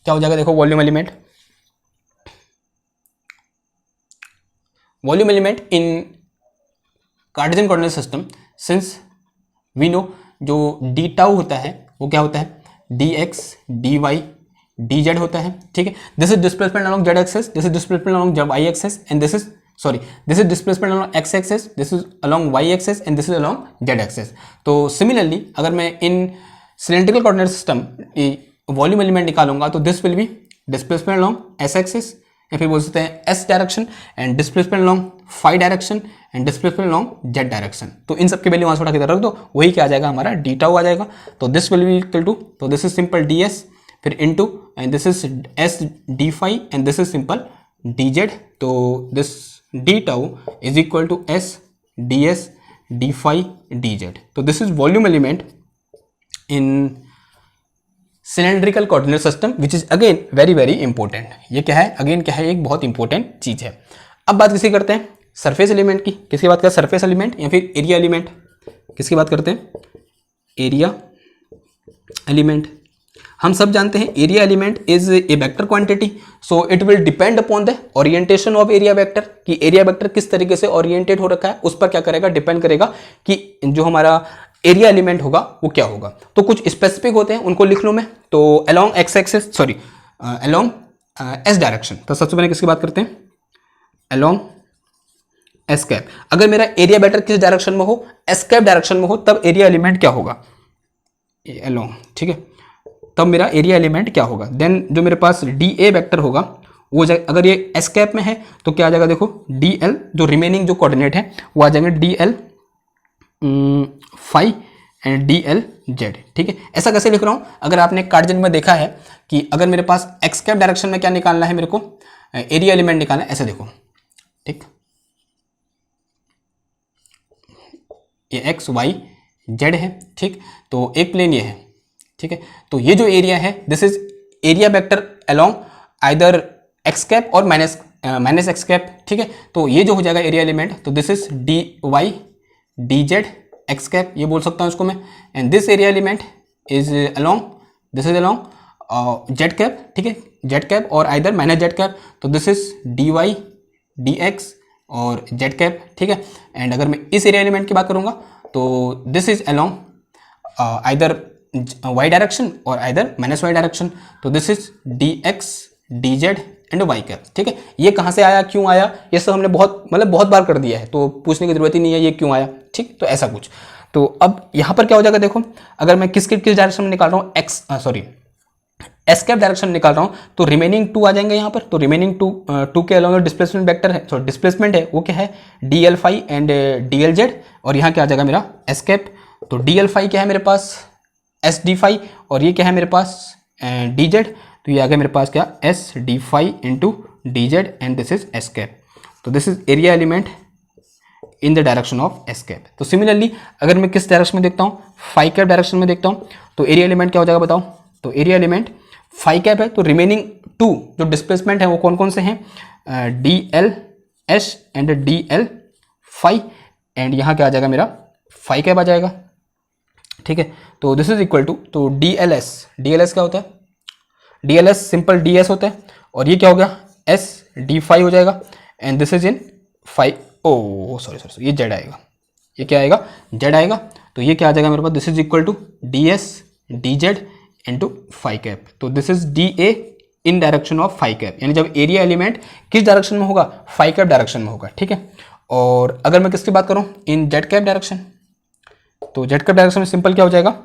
क्या हो जाएगा, देखो volume element in Cartesian coordinate system, since we know जो डी टाउ होता है वो क्या होता है, D x D Y D Z होता है, ठीक है, this is displacement along Z axis, this is displacement along Y access and this is displacement along X access, this is along Y access and this is along Z axis. तो सिमिलरली अगर मैं in cylindrical coordinate system volume element निकालूंगा, तो this will be displacement along S axis, या फिर बोल सकते हैं s direction, and displacement along phi direction and displacement along z direction. तो इन सब की वैल्यू वहां से उठा के इधर रख दो, वही क्या आ जाएगा हमारा डी टाउ आ जाएगा। तो this will be equal to, तो this is simple D S, फिर into and this is S D phi and this is simple D Z. तो this D tau is equal to S D phi D Z. तो this is volume element in cylindrical coordinate system which is again very very important. ये क्या है, अगेन क्या है, एक बहुत इंपॉर्टेंट चीज है। अब बात किसी करते हैं सरफेस एलिमेंट की, किसकी बात करें, सरफेस एलिमेंट या फिर एरिया एलिमेंट। किसकी बात करते हैं? Area element. हम सब जानते हैं area element is a vector quantity, so it will depend upon the orientation of area vector, कि एरिया वेक्टर किस तरीके से ओरिएंटेड हो रखा है उस पर क्या करेगा, डिपेंड करेगा कि जो हमारा एरिया एलिमेंट होगा वो क्या होगा। तो कुछ स्पेसिफिक होते हैं, उनको लिख लो मैं। तो along X axis, sorry along S direction, तो सबसे पहले किसकी बात करते हैं? Along S cap. अगर मेरा एरिया वेक्टर किस डायरेक्शन में हो, एस कैप डायरेक्शन में हो, तब एरिया एलिमेंट क्या होगा? अलोंग, ठीक है, तब मेरा एरिया एलिमेंट क्या होगा? देन जो मेरे पास डी ए वैक्टर होगा वो अगर ये एस कैप में है तो क्या आ जाएगा? देखो डी एल, जो रिमेनिंग जो कोऑर्डिनेट है वो आ जाएंगे d L phi and d l z, ठीक है। ऐसा कैसे लिख रहा हूँ? अगर आपने कार्टेशियन में देखा है कि अगर मेरे पास एक्स कैप डायरेक्शन में क्या निकालना है, मेरे को एरिया एलिमेंट निकालना है, ऐसे देखो, ठीक, ये एक्स वाई जेड है, ठीक, तो एक प्लेन ये है, ठीक है। तो ये जो एरिया है this is area vector along either x cap और माइनस एक्स कैप, ठीक है। तो ये जो हो जाएगा एरिया एलिमेंट, तो this is d Y D z x cap, ये बोल सकता हूँ इसको मैं। And this area element is along, this is along z cap, ठीक है, जेड कैप और आइदर माइनस जेड कैप, तो this is d Y d x और जेड कैप, ठीक है। एंड अगर मैं इस एरिया एलिमेंट की बात करूँगा तो this is along either y direction और आइदर माइनस वाई डायरेक्शन, तो this is d x d Z and y cap, ठीक है। ये कहाँ से आया, क्यों आया, ये सब हमने बहुत बार कर दिया है, तो पूछने की जरूरत ही नहीं है ये क्यों आया, ठीक। तो ऐसा कुछ, तो अब यहाँ पर क्या हो जाएगा, देखो अगर मैं किस डायरेक्शन में निकाल रहा हूँ, एस कैप डायरेक्शन निकाल रहा हूँ, तो रिमेनिंग टू आ जाएंगे यहाँ पर। तो रिमेनिंग टू के अलावा डिस्प्लेसमेंट वेक्टर है, सॉरी डिस्प्लेसमेंट है वो क्या है, d L phi and d l z, और यहाँ क्या आ जाएगा मेरा एस कैप। तो डी एल फाई क्या है मेरे पास, एस डी फाई, और ये क्या है मेरे पास डी जेड, तो ये आ गया मेरे पास क्या, S D phi into D Z and this is S cap. तो this is area element in the direction of S cap. तो सिमिलरली अगर मैं किस डायरेक्शन में देखता हूँ, फाई कैप डायरेक्शन में देखता हूँ, तो एरिया एलिमेंट क्या हो जाएगा बताओ। तो एरिया एलिमेंट फाई कैप है, तो रिमेनिंग टू जो डिस्प्लेसमेंट है वो कौन कौन से हैं, d L s and d L phi, and यहाँ क्या आ जाएगा मेरा फाई कैप आ जाएगा, ठीक है। तो दिस इज इक्वल टू, तो डी एल एस क्या होता है, d L S simple D S होता है, और ये क्या हो गया एस डी फाई हो जाएगा, and this is in phi, oh sorry ये जेड आएगा, ये क्या आएगा, जेड आएगा। तो ये क्या आ जाएगा मेरे पास, this is equal to D S D Z into phi cap. तो this is D A in direction of phi cap, यानी जब एरिया एलिमेंट किस डायरेक्शन में होगा, फाई कैप डायरेक्शन में होगा, ठीक है। और अगर मैं किसकी बात करूं, इन जेड कैप डायरेक्शन, तो जेड कैप डायरेक्शन में सिंपल क्या हो जाएगा,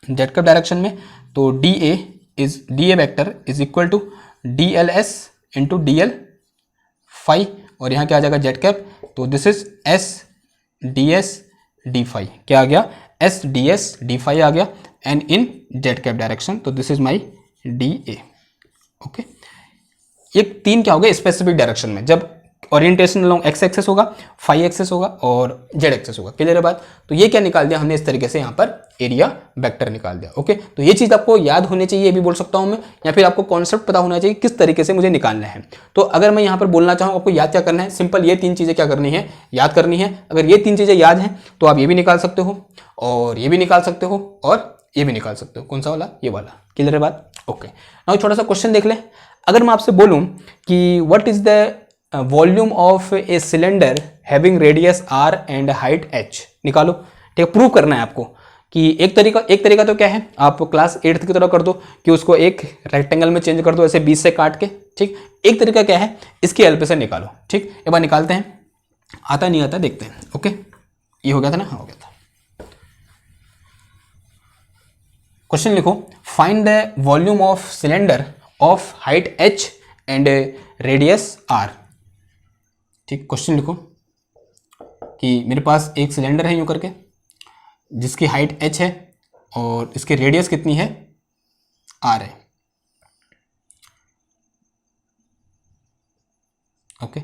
जेड कैप डायरेक्शन में तो D A vector is equal to D L S into D L phi, और यहाँ क्या आ जाएगा जेड कैप, तो this is S D phi, क्या आ गया, S D S D phi आ गया, and in Z cap direction, तो this is my D A, okay. ये तीन क्या हो गए स्पेसिफिक डायरेक्शन में, जब ओरिएंटेशन अलोंग एक्स एक्सेस होगा, फाई एक्सेस होगा और जेड एक्सेस होगा, क्लियर है बात। तो ये क्या निकाल दिया हमने, इस तरीके से यहाँ पर एरिया वेक्टर निकाल दिया, ओके। तो ये चीज़ आपको याद होनी चाहिए, ये भी बोल सकता हूँ मैं, या फिर आपको कॉन्सेप्ट पता होना चाहिए किस तरीके से मुझे निकालना है। तो अगर मैं यहाँ पर बोलना चाहूँ आपको याद क्या करना है, सिंपल ये तीन चीज़ें क्या करनी है, याद करनी है। अगर ये तीन चीज़ें याद हैं तो आप ये भी निकाल सकते हो, और ये भी निकाल सकते हो, और ये भी निकाल सकते हो। कौन सा वाला, ये वाला, क्लियर है बात, ओके। नाउ छोटा सा क्वेश्चन देख ले, अगर मैं आपसे बोलूँ कि what is the volume of a cylinder having radius r and height h, निकालो, ठीक है। प्रूव करना है आपको कि एक तरीका तो क्या है, आप क्लास 8th की तरह कर दो कि उसको एक रेक्टेंगल में चेंज कर दो ऐसे 20 से काट के, ठीक। एक तरीका क्या है, इसकी हेल्प से निकालो, ठीक। एक बार निकालते हैं, आता नहीं आता देखते हैं, ओके। ये हो गया था ना, हाँ हो गया था। क्वेश्चन लिखो, find the volume of cylinder of height h and radius r, ठीक। क्वेश्चन लिखो कि मेरे पास एक सिलेंडर है यूं करके, जिसकी हाइट h है और इसकी रेडियस कितनी है, r है, ओके।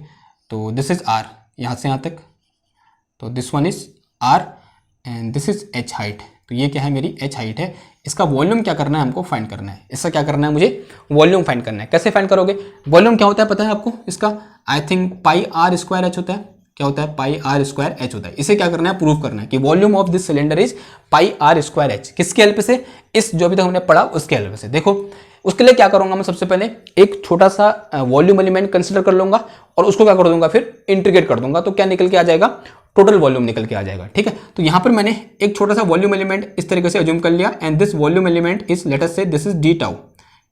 तो दिस इज r, यहां से यहां तक, तो this one is r and this is h height. तो ये क्या है, मेरी h हाइट है। इसका वॉल्यूम क्या करना है, हमको फाइंड करना है। इसका क्या करना है, मुझे वॉल्यूम फाइंड करना है। कैसे फाइंड करोगे, वॉल्यूम क्या होता है पता है आपको इसका, I think pi r square h होता है, क्या होता है, पाई आर स्क्वायर एच होता है। इसे क्या करना है, प्रूव करना है कि volume of this cylinder is pi r square h. किसके हेल्प से, इस जो अभी तक हमने पढ़ा उसके हेल्प से। देखो उसके लिए क्या करूंगा मैं, सबसे पहले एक छोटा सा वॉल्यूम एलिमेंट कंसिडर कर लूंगा और उसको क्या कर दूंगा, फिर इंटीग्रेट कर दूंगा, तो क्या निकल के आ जाएगा, टोटल वॉल्यूम निकल के आ जाएगा। ठीक है, तो यहां पर मैंने एक छोटा सा वॉल्यूम एलिमेंट इस तरीके से अज्यूम कर लिया, and this volume element is, late us say this is D tau.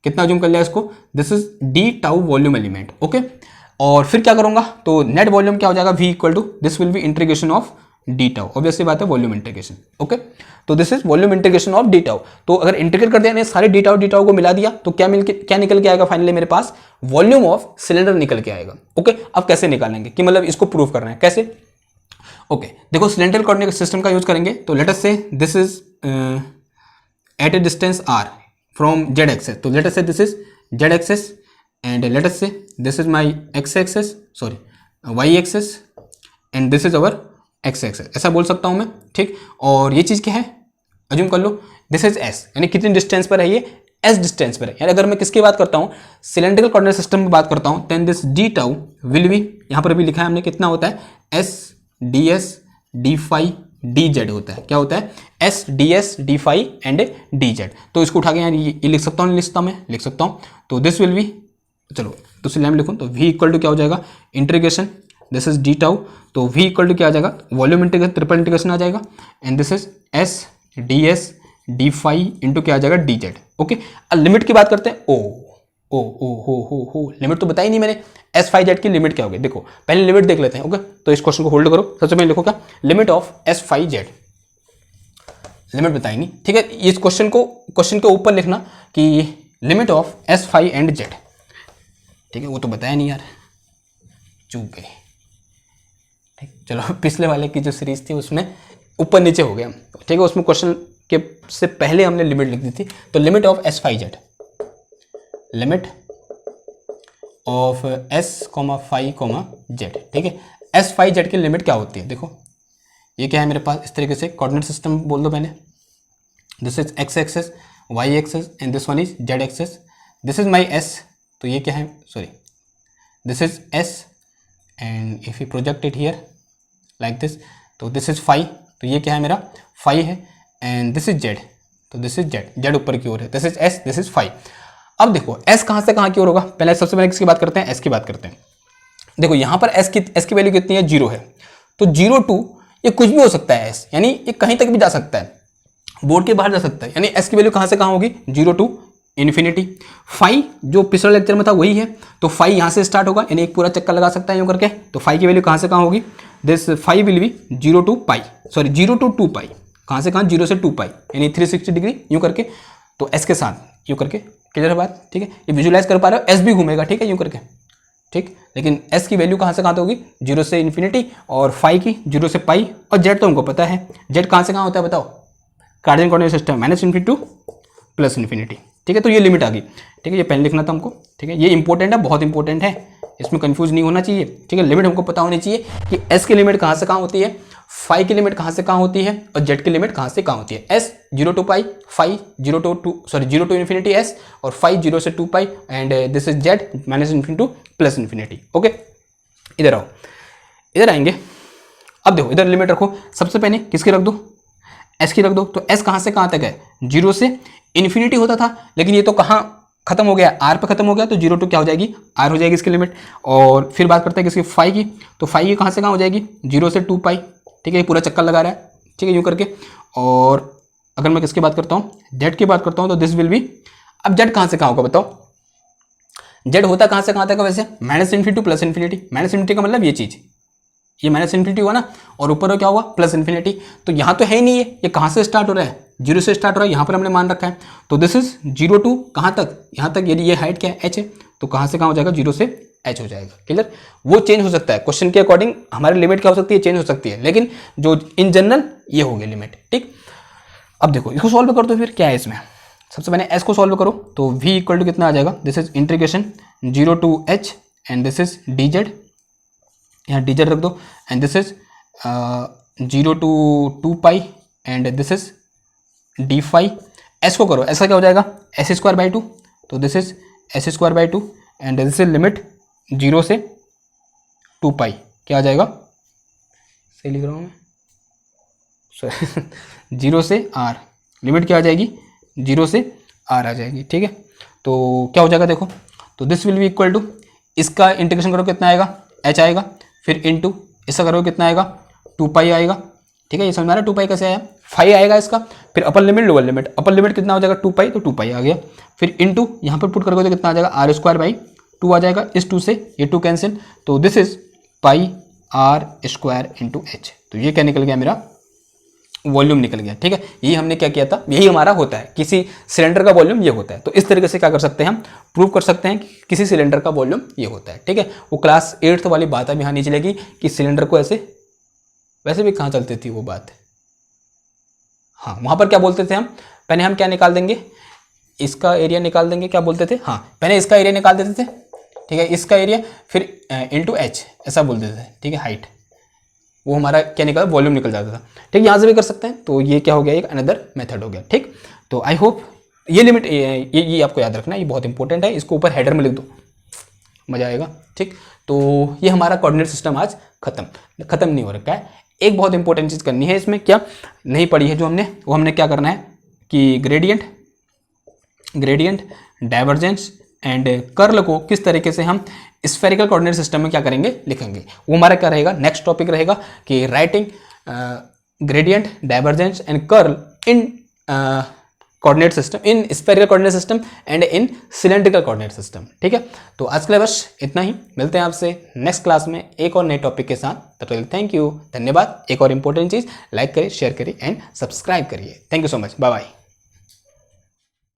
कितना अज्यूम कर लिया इसको, this is D tau volume element. Okay, और फिर क्या करूंगा, तो नेट वॉल्यूम क्या हो जाएगा, v equal to this will be integration of d tau. Obviously बात है, वॉल्यूम इंटीग्रेशन। ओके, तो this is volume integration of d tau. तो अगर इंटीग्रेट कर दिया सारे डी टाउ को मिला दिया, तो क्या निकल के आएगा, फाइनली मेरे पास वॉल्यूम ऑफ सिलेंडर निकल के आएगा। ओके, अब कैसे निकालेंगे, कि मतलब इसको प्रूव करना है कैसे। ओके, देखो सिलेंडर कोऑर्डिनेट सिस्टम का यूज करेंगे, तो let us say this is at a distance r from z axis, तो let us say this is z axis and let us say this is my x axis, sorry y axis, and this is our x axis, ऐसा बोल सकता हूं मैं। ठीक, और ये चीज क्या है, अज्यूम कर लो दिस इज s, यानी कितनी डिस्टेंस पर है ये, s डिस्टेंस पर है। यानी अगर मैं किसकी बात करता हूँ, सिलेंड्रिकल कोऑर्डिनेट सिस्टम की बात करता हूँ, then this D tau will be, यहाँ पर भी लिखा है हमने कितना होता है, s ds d phi dz होता है। क्या होता है, s ds d phi and dz। तो इसको उठा के यहाँ ये लिख सकता हूँ, लिख सकता हूँ, तो दिस विल बी, चलो दूसरी लाइन लिखूँ, तो v इक्वल टू क्या हो जाएगा, integration, this is D tau, तो v इक्वल टू क्या आ जाएगा, वॉल्यूम इंटीग्रेशन, ट्रिपल इंटीग्रेशन आ जाएगा, and this is s ds d phi into क्या आ जाएगा, dz। ओके, अब लिमिट की बात करते हैं। हो लिमिट तो बताई नहीं मैंने, एस फाई जेड की लिमिट क्या होगी, देखो पहले लिमिट देख लेते हैं। ओके, तो इस क्वेश्चन को होल्ड करो, सबसे पहले लिखो क्या, limit of s phi z, limit बताई नहीं। ठीक है, इस क्वेश्चन के ऊपर लिखना कि limit of s phi and z. ठीक है, वो तो बताया नहीं यार, चूक गए। ठीक, चलो पिछले वाले की जो सीरीज थी उसमें ऊपर नीचे हो गया। ठीक है, उसमें क्वेश्चन के से पहले हमने लिमिट लिख दी थी, तो limit of s phi z, limit of s phi z. ठीक है, एस फाई जेड की लिमिट क्या होती है, देखो ये क्या है मेरे पास, इस तरीके से कोऑर्डिनेट सिस्टम बोल दो पहले, this is x access, y access, and this one is z axis, this is my s, तो ये क्या है, sorry this is s, and if you project it here like this, तो दिस इज फाई, तो ये क्या है मेरा फाई है, एंड दिस इज जेड, तो दिस इज जेड, जेड ऊपर की ओर है, this is s, this is phi. अब देखो s कहाँ से कहाँ की ओर होगा, पहले सबसे पहले किसकी बात करते हैं, s की बात करते हैं। देखो यहाँ पर s की वैल्यू कितनी है, 0 है, तो 0 टू ये कुछ भी हो सकता है s, यानी ये कहीं तक भी जा सकता है, बोर्ड के बाहर जा सकता है, यानी s की वैल्यू कहाँ से कहाँ होगी, 0 टू इन्फिनिटी। फाई जो पिछले लेक्चर में था वही है, तो फाई यहाँ से स्टार्ट होगा, यानी एक पूरा चक्कर लगा सकता है यूँ करके, तो फाई की वैल्यू कहाँ से कहाँ होगी, this phi will be 0 to pi, sorry 0 to 2 pi, कहाँ से कहाँ, 0 से 2 पाई, यानी 360 डिग्री यूँ करके, तो s के साथ यूँ करके, क्लियर है बात। ठीक है, ये विजुलाइज कर पा रहे हो, एस भी घूमेगा, ठीक है यूं करके। ठीक, लेकिन एस की वैल्यू कहाँ से कहाँ तक होगी, 0 से इन्फिनिटी, और फाई की 0 से पाई, और जेड तो हमको पता है, जेड कहाँ से कहाँ होता है बताओ, Cartesian coordinate system minus infinity to plus infinity. ठीक है, तो ये लिमिट आ गई। ठीक है, ये पहले लिखना था हमको। ठीक है, ये इंपॉर्टेंट है, बहुत इंपॉर्टेंट है, इसमें कंफ्यूज नहीं होना चाहिए। ठीक है, लिमिट हमको पता होनी चाहिए कि एस की लिमिट कहाँ से कहाँ होती है, फाई की लिमिट कहाँ से कहाँ होती है, और जेड की लिमिट कहाँ से कहाँ होती है। S 0 to pi, phi 0 to infinity S, और फाई 0 से 2 pi, and this is Z minus infinity to plus infinity. Okay, इधर आओ, इधर आएंगे। अब देखो इधर लिमिट रखो, सबसे पहले किसकी रख दो, एस की रख दो, तो एस कहाँ से कहाँ तक है, 0 से इन्फिनिटी होता था, लेकिन ये तो कहाँ खत्म हो गया, आर पे खत्म हो गया, तो 0 टू क्या हो जाएगी, आर हो जाएगी इसकी लिमिट। और फिर बात करते हैं किसकी, फाई की, तो फाई की कहाँ से कहाँ हो जाएगी, 0 से 2 पाई। ठीक है, ये पूरा चक्कर लगा रहा है, ठीक है यूँ करके। और अगर मैं किसकी बात करता हूँ, जेड की बात करता हूँ, तो दिस विल बी, अब जेड कहाँ से कहाँ होगा बताओ, जेड होता कहाँ से कहाँ तक वैसे, minus infinity to plus infinity. Minus infinity का मतलब ये चीज़, ये माइनस इन्फिनिटी हुआ ना, और ऊपर क्या हुआ, प्लस इन्फिनिटी। तो यहाँ तो है ही नहीं है, ये कहाँ से स्टार्ट हो रहा है, 0 से स्टार्ट हो रहा है, यहाँ पर हमने मान रखा है, तो दिस इज 0 टू कहाँ तक, यहाँ तक, यदि ये हाइट क्या है, h है, तो कहाँ से कहाँ हो जाएगा, 0 से h हो जाएगा। क्लियर, वो चेंज हो सकता है क्वेश्चन के अकॉर्डिंग, हमारी लिमिट क्या हो सकती है, चेंज हो सकती है, लेकिन जो इन जनरल ये हो गई लिमिट। ठीक, अब देखो इसको सॉल्व कर दो, फिर क्या है इसमें, सबसे पहले s को सॉल्व करो, तो v इक्वल टू कितना आ जाएगा, this is integration 0 to h, and this is dz, यहाँ dz रख दो, and this is 0 to 2 pi, and this is d phi. S को करो, ऐसा क्या हो जाएगा, एस स्क्वायर बाई 2, तो this is S square by 2, and this is limit 0 से 2 पाई, क्या आ जाएगा, सही लिख रहा हूँ मैं, सॉरी 0 से r, लिमिट क्या आ जाएगी 0 से r आ जाएगी। ठीक है, तो क्या हो जाएगा देखो, तो this will be equal to, इसका इंटीग्रेशन करो कितना आएगा h आएगा, फिर इनटू इसका करो कितना आएगा 2 पाई आएगा। ठीक है, ये समझ में आ रहा है 2 पाई कैसे आया, 5 आएगा इसका, फिर upper limit lower limit, upper limit कितना हो जाएगा 2 पाई, तो 2 पाई आ गया, फिर इनटू यहाँ पर पुट करोगे तो कितना आ जाएगा r स्क्वायर बाई 2 आ जाएगा, इस 2 से ये 2 कैंसिल, तो this is pi r square into h। तो ये क्या निकल गया मेरा वॉल्यूम निकल गया। ठीक है, यही हमने क्या किया था, यही हमारा होता है, किसी सिलेंडर का वॉल्यूम ये होता है। तो इस तरीके से क्या कर सकते हैं हम, प्रूव कर सकते हैं कि किसी सिलेंडर का वॉल्यूम ये होता है। ठीक है, वो क्लास 8th वाली बात अभी यहाँ नहीं चलेगी कि सिलेंडर को ऐसे, वैसे भी कहाँ चलती थी वो बात, हाँ वहाँ पर क्या बोलते थे हम, पहले हम क्या निकाल देंगे, इसका एरिया निकाल देंगे, क्या बोलते थे, हाँ पहले इसका एरिया निकाल देते थे। ठीक है, इसका एरिया फिर इंटू एच ऐसा बोल देते थे। ठीक है, हाइट, वो हमारा क्या निकला वॉल्यूम निकल जाता था। ठीक, यहाँ से भी कर सकते हैं, तो ये क्या हो गया, एक अनदर मेथड हो गया। ठीक, तो आई होप ये लिमिट ये आपको याद रखना, ये बहुत इंपॉर्टेंट है, इसको ऊपर हेडर में लिख दो, मजा आएगा। ठीक, तो ये हमारा कोऑर्डिनेट सिस्टम आज खत्म नहीं हो रखा है। एक बहुत इंपॉर्टेंट चीज़ करनी है इसमें, क्या नहीं पढ़ी है जो हमने, वो हमने क्या करना है कि ग्रेडियंट डाइवर्जेंस एंड कर्ल को किस तरीके से हम स्फेरिकल कोऑर्डिनेट सिस्टम में क्या करेंगे, लिखेंगे। वो हमारा क्या रहेगा, नेक्स्ट टॉपिक रहेगा कि writing gradient divergence and curl in coordinate system, in spherical coordinate system and in cylindrical coordinate system. ठीक है, तो आज के लिए बस इतना ही, मिलते हैं आपसे नेक्स्ट क्लास में एक और नए टॉपिक के साथ। तब तक थैंक यू, धन्यवाद। एक और इंपॉर्टेंट चीज़, लाइक करिए, शेयर करिए एंड सब्सक्राइब करिए। Thank you so much, bye bye.